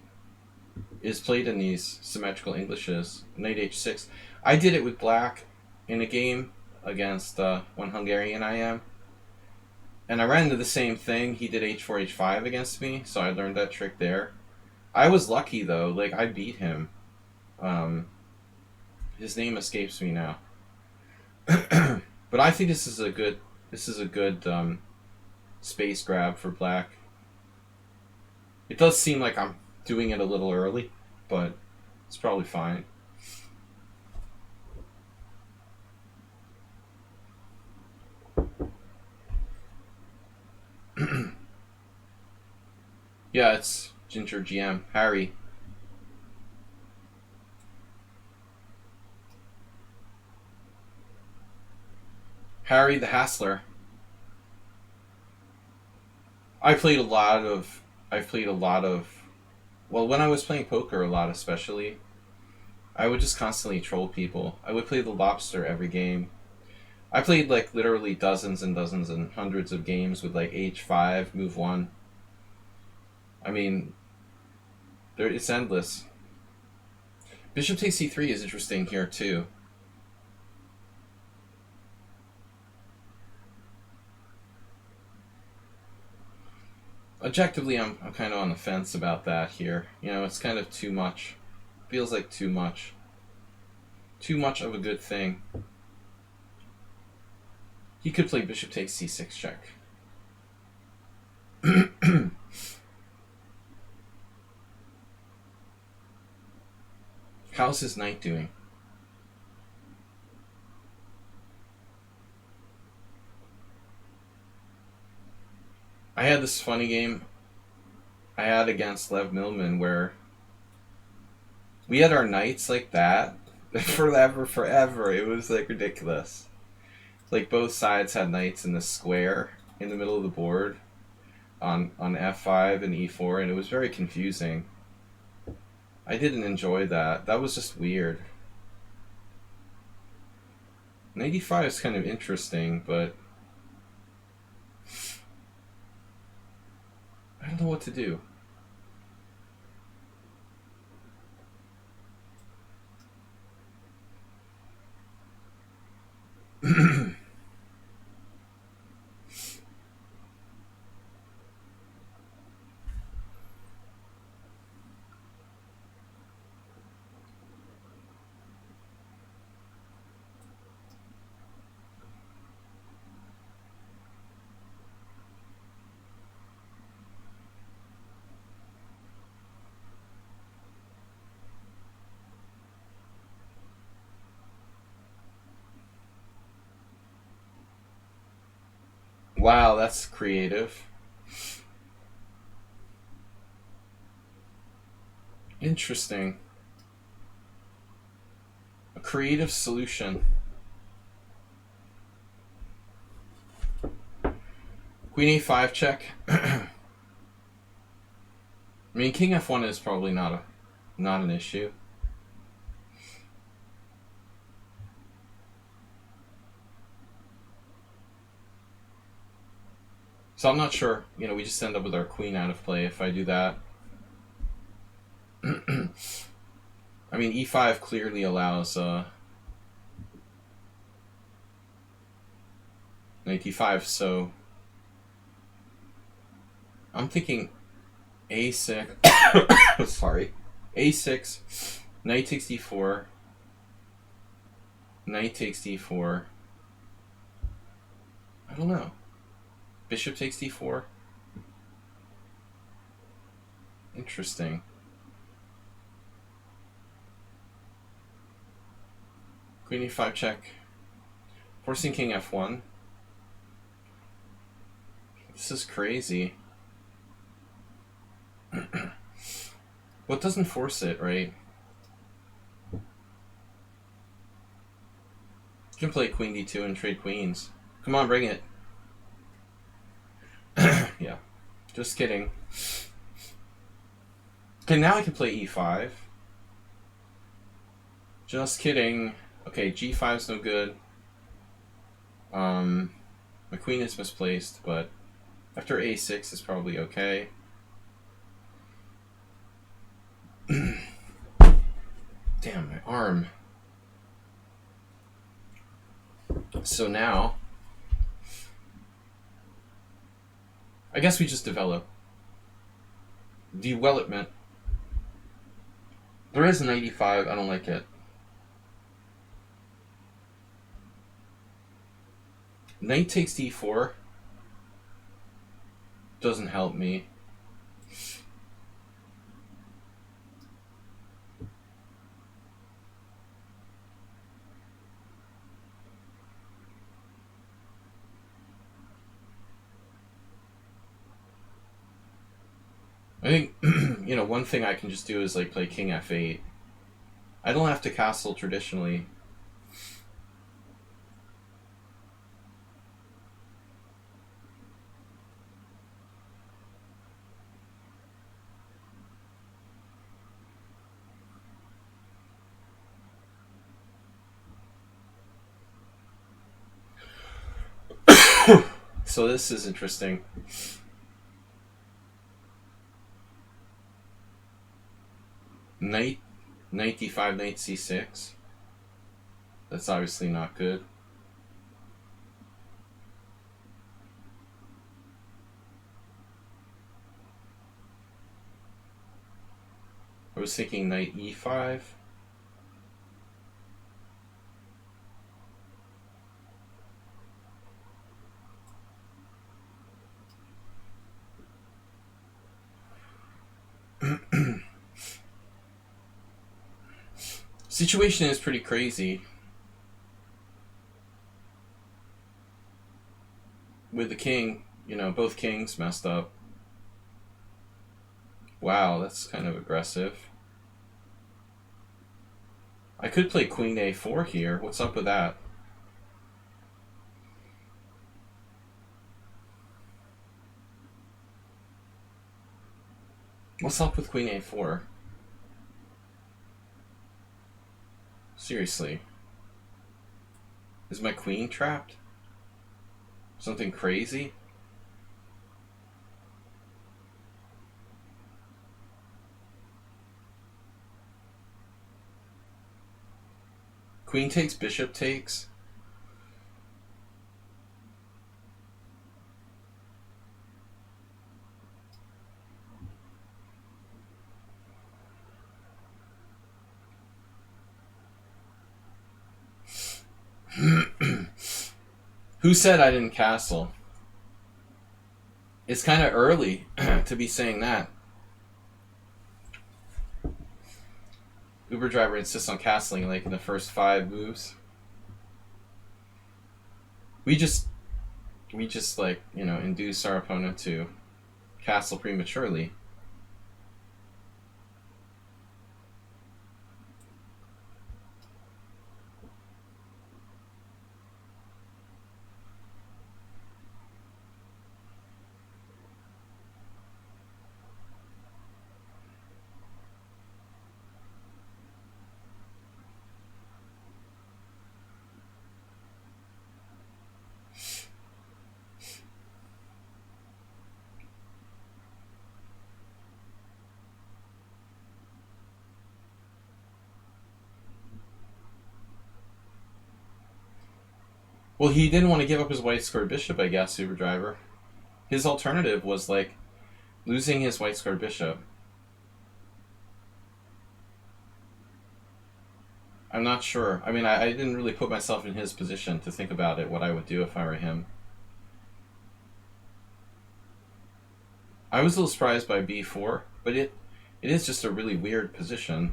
is played in these symmetrical Englishes. Knight h6. I did it with black in a game against one Hungarian I am. And I ran into the same thing. He did h4, h5 against me, so I learned that trick there. I was lucky, though. Like, I beat him. His name escapes me now. But I think this is a good space grab for black. It does seem like I'm doing it a little early, but it's probably fine. Yeah, it's Ginger GM. Harry. Harry the Hassler. I've played a lot of. Well, when I was playing poker a lot, especially, I would just constantly troll people. I would play the lobster every game. I played like literally dozens and dozens and hundreds of games with like H5, move one. I mean, it's endless. Bishop takes c3 is interesting here too. Objectively, I'm kind of on the fence about that here. You know, it's kind of too much. Feels like too much. Too much of a good thing. He could play bishop takes c6 check. How's his knight doing? I had this funny game I had against Lev Millman where we had our knights like that forever. It was like ridiculous. Like both sides had knights in the square in the middle of the board on f5 and e4, and it was very confusing. I didn't enjoy that. That was just weird. Knight e5 is kind of interesting, but I don't know what to do. Wow, that's creative. Interesting. A creative solution. Queen a5 check. I mean, king f1 is probably not an issue. So I'm not sure. You know, we just end up with our queen out of play if I do that. I mean, e5 clearly allows knight e5, so I'm thinking a6. Sorry, a6. Knight takes d4. Knight takes d4. I don't know. Bishop takes d4. Interesting. Queen e5 check. Forcing king f1. This is crazy. What doesn't force it, right? You can play queen d2 and trade queens. Come on, bring it. Yeah, just kidding. Okay, now I can play e5. Just kidding. Okay, g5's no good. My queen is misplaced, but after a6 is probably okay. Damn, my arm. So now, I guess we just develop. Development. There is an 85, I don't like it. Knight takes d4. Doesn't help me. I think, you know, one thing I can just do is like play king f8. I don't have to castle traditionally. so this is interesting. Knight d5, knight c6. That's obviously not good. I was thinking knight e5. Situation is pretty crazy. With the king, you know, both kings messed up. Wow, that's kind of aggressive. I could play queen a4 here. What's up with that? What's up with queen a4? Seriously. Is my queen trapped? Something crazy? Queen takes, bishop takes. Who said I didn't castle? It's kind of early to be saying that. Uber driver insists on castling like in the first 5 moves. We just like, you know, induce our opponent to castle prematurely. Well, he didn't want to give up his white squared bishop, I guess, Uber driver. His alternative was like losing his white squared bishop. I'm not sure. I mean, I didn't really put myself in his position to think about it, what I would do if I were him. I was a little surprised by b4, but it is just a really weird position.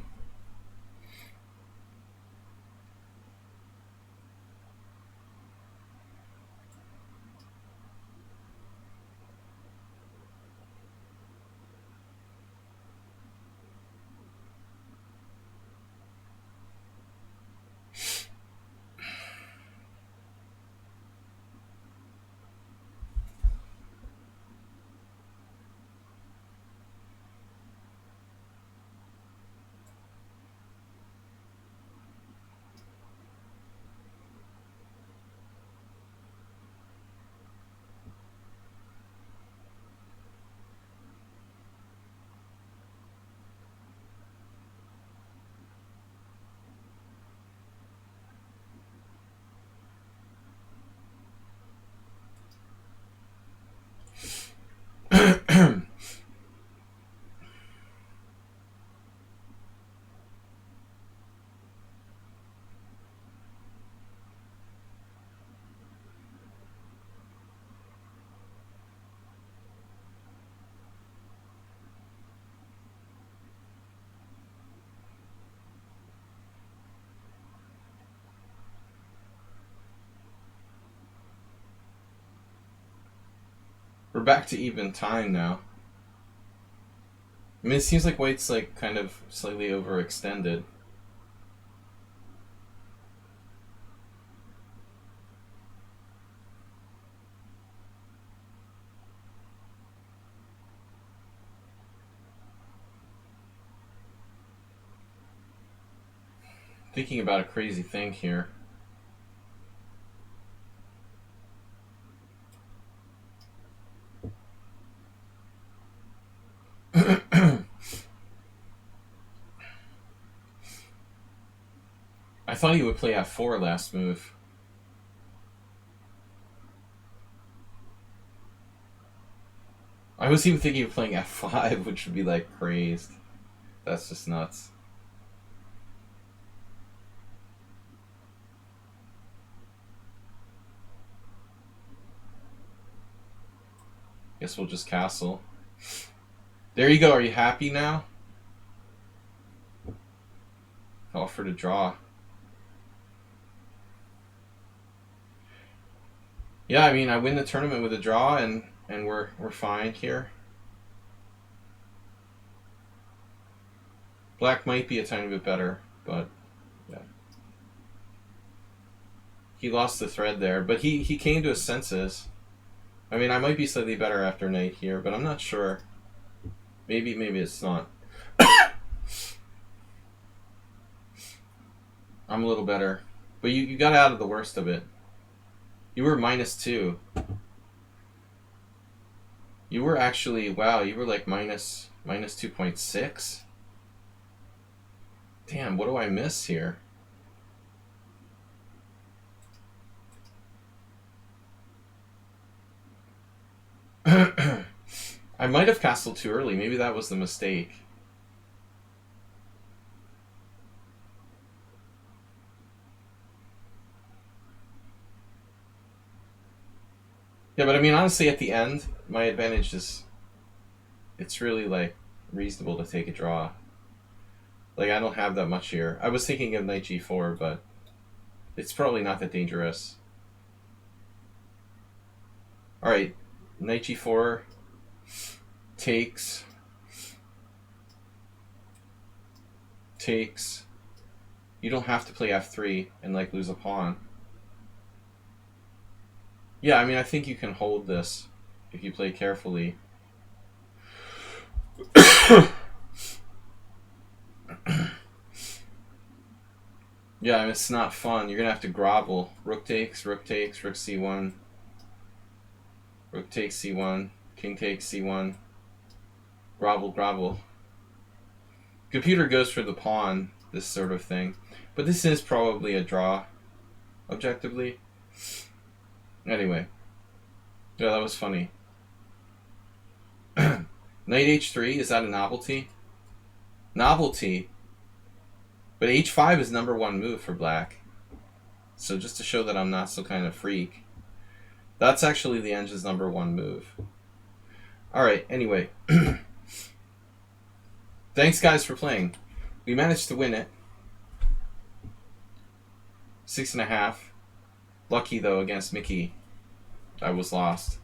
We're back to even time now. I mean, it seems like white's like kind of slightly overextended. Thinking about a crazy thing here. thought he would play f4 last move. I was even thinking of playing f5, which would be like crazed. That's just nuts. Guess we'll just castle. There you go. Are you happy now? Offer to draw. Yeah, I mean, I win the tournament with a draw, and we're fine here. Black might be a tiny bit better, but yeah. He lost the thread there, but he came to his senses. I mean, I might be slightly better after knight here, but I'm not sure. Maybe it's not. I'm a little better. But you got out of the worst of it. You were -2. You were actually, wow, you were like minus 2.6. Damn, what do I miss here? I might have castled too early. Maybe that was the mistake. Yeah, but I mean, honestly, at the end, my advantage is... It's really, like, reasonable to take a draw. Like, I don't have that much here. I was thinking of knight g4, but it's probably not that dangerous. Alright, knight g4 takes. You don't have to play f3 and, like, lose a pawn. Yeah, I mean, I think you can hold this if you play carefully. Yeah, I mean, it's not fun. You're gonna have to grovel. Rook takes, rook c1. Rook takes c1. King takes c1. Grovel. Computer goes for the pawn, this sort of thing. But this is probably a draw, objectively. Anyway. Yeah, that was funny. Knight h3, is that a novelty? Novelty. But h5 is #1 move for black. So just to show that I'm not so kind of freak. That's actually the engine's #1 move. Alright, anyway. Thanks guys for playing. We managed to win it. 6.5. Lucky though against Mickey. I was lost.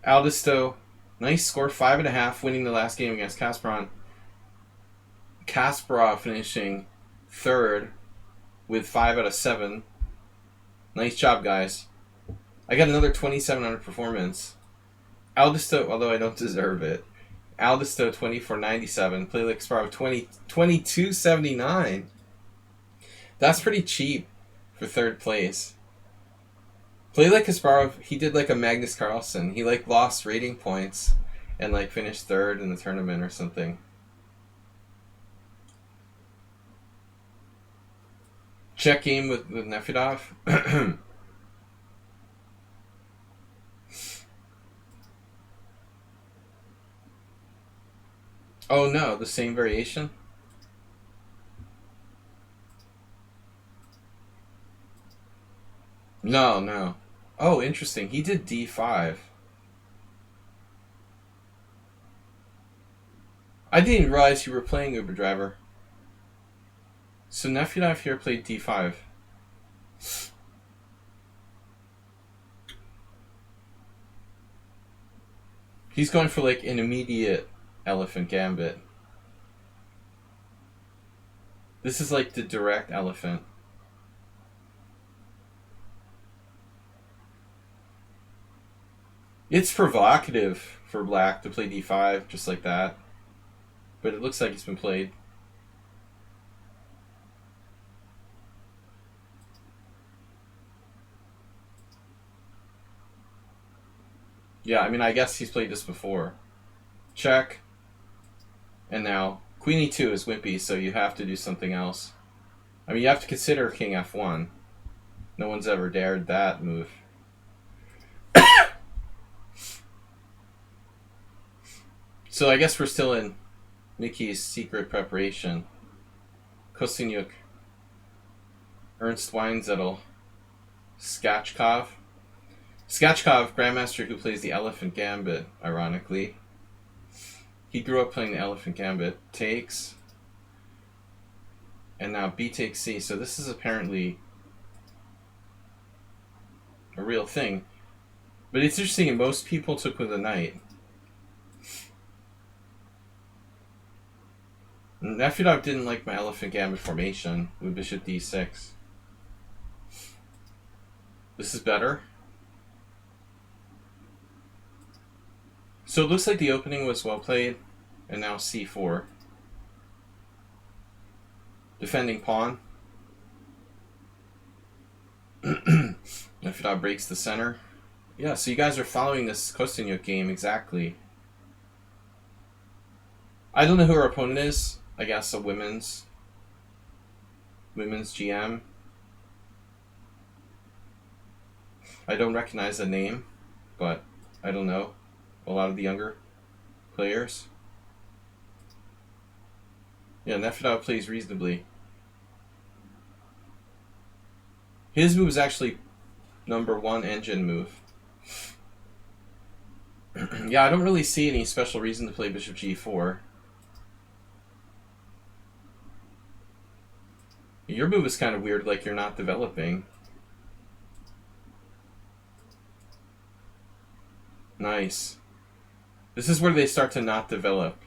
Aldisto, nice score, 5.5, winning the last game against Kasparov. Kasparov finishing 3rd with 5 out of 7. Nice job, guys. I got another 2,700 performance. Aldisto, although I don't deserve it. Aldisto 2497. Play like Kasparov 2279. That's pretty cheap for 3rd place. Play like Kasparov, he did like a Magnus Carlsen. He like lost rating points and like finished 3rd in the tournament or something. Check game with Nefedov. Oh no, the same variation? No. Oh, interesting. He did d5. I didn't realize you were playing Uber Driver. So Nefedov here played d5. He's going for like an immediate elephant gambit. This is like the direct elephant. It's provocative for black to play d5 just like that. But it looks like it's been played. Yeah, I mean, I guess he's played this before. Check. And now, Queen e2 is wimpy, so you have to do something else. I mean, you have to consider king f1. No one's ever dared that move. So I guess we're still in Mickey's secret preparation. Kosteniuk, Ernst Weinzettel, Skachkov. Skachkov, grandmaster who plays the Elephant Gambit, ironically. He grew up playing the Elephant Gambit. Takes. And now b takes c. So this is apparently a real thing. But it's interesting, most people took with a knight. Nefedov didn't like my Elephant Gambit formation with bishop d6. This is better. So it looks like the opening was well played, and now c4. Defending pawn. Nefedov breaks the center. Yeah, so you guys are following this Kosteniuk game exactly. I don't know who our opponent is. I guess a women's GM. I don't recognize the name, but I don't know a lot of the younger players. Yeah, Nefedov plays reasonably. His move is actually #1 engine move. Yeah, I don't really see any special reason to play bishop g4. Your move is kind of weird, like you're not developing. Nice. This is where they start to not develop.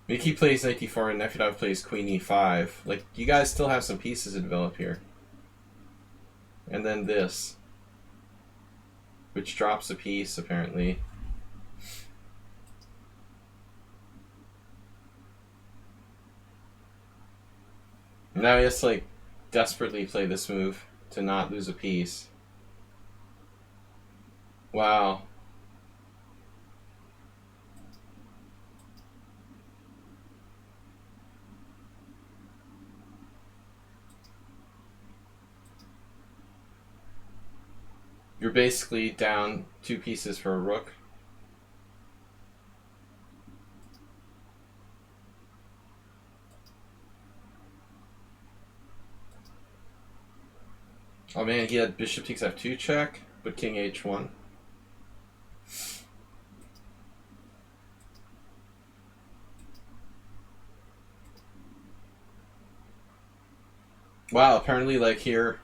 Mickey plays knight d4 and Nefedov plays queen e5. Like, you guys still have some pieces to develop here. And then this, which drops a piece, apparently. Now he has to, like, desperately play this move to not lose a piece. Wow. You're basically down 2 pieces for a rook. Oh man, he had bishop takes f2 check, but king h1. Wow, apparently, like, here,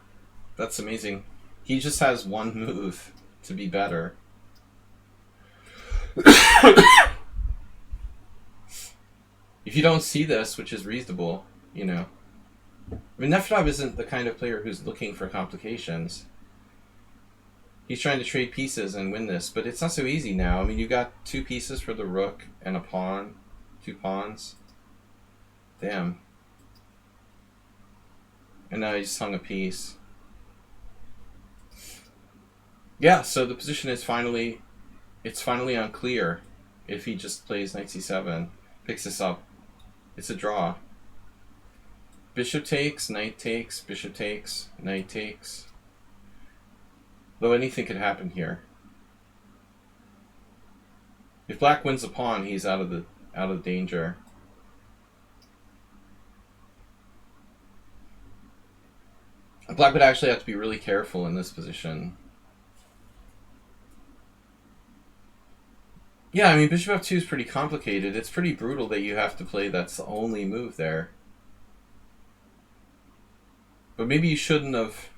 that's amazing. He just has one move to be better. If you don't see this, which is reasonable, you know. I mean, Nefedov isn't the kind of player who's looking for complications. He's trying to trade pieces and win this, but it's not so easy now. I mean, you got 2 pieces for the rook and a pawn. 2 pawns. Damn. And now he just hung a piece. Yeah, so the position is finally unclear if he just plays knight c7, picks this up. It's a draw. Bishop takes, knight takes, bishop takes, knight takes. Though anything could happen here. If black wins the pawn, he's out of danger. Black would actually have to be really careful in this position. Yeah, I mean, bishop f2 is pretty complicated. It's pretty brutal that you have to play that's the only move there. But maybe you shouldn't have...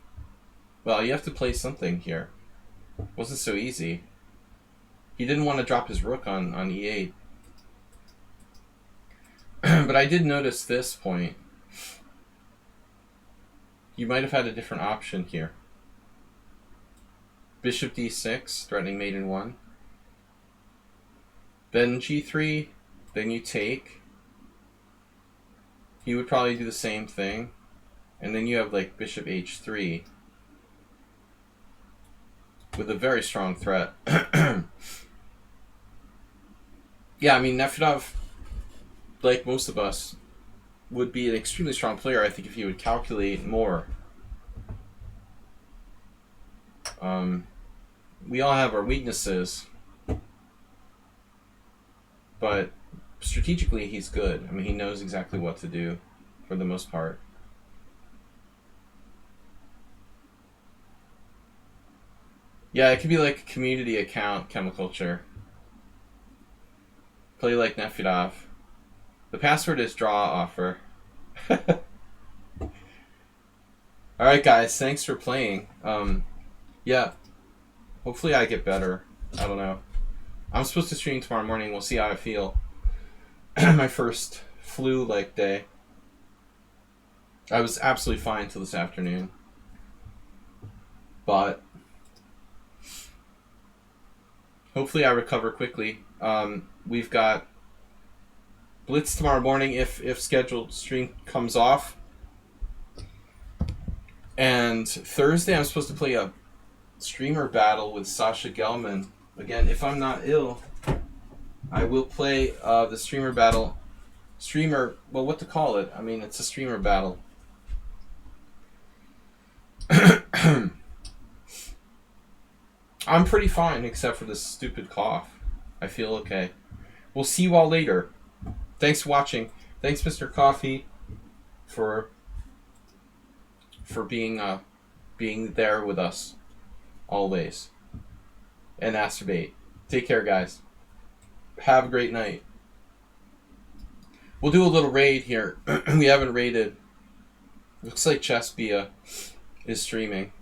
Well, you have to play something here. It wasn't so easy. He didn't want to drop his rook on e8. But I did notice this point. You might have had a different option here. Bishop d6, threatening mate in 1. Then g3, then you take. He would probably do the same thing. And then you have like bishop h3 with a very strong threat. Yeah, I mean, Nefedov, like most of us, would be an extremely strong player, I think, if he would calculate more. We all have our weaknesses, but strategically he's good. I mean, he knows exactly what to do for the most part. Yeah, it could be like a community account, Chemiculture. Play like Nefedov. The password is draw offer. Alright guys, thanks for playing. Yeah, hopefully I get better. I don't know. I'm supposed to stream tomorrow morning. We'll see how I feel. My first flu-like day. I was absolutely fine till this afternoon. But hopefully I recover quickly. We've got Blitz tomorrow morning if scheduled stream comes off. And Thursday I'm supposed to play a streamer battle with Sasha Gelman. Again, if I'm not ill, I will play the streamer battle. Well, what to call it? I mean, it's a streamer battle. I'm pretty fine, except for this stupid cough. I feel okay. We'll see you all later. Thanks for watching. Thanks, Mr. Coffee, for being there with us always. And Masturbate. Take care, guys. Have a great night. We'll do a little raid here. We haven't raided. Looks like Chess Bia is streaming.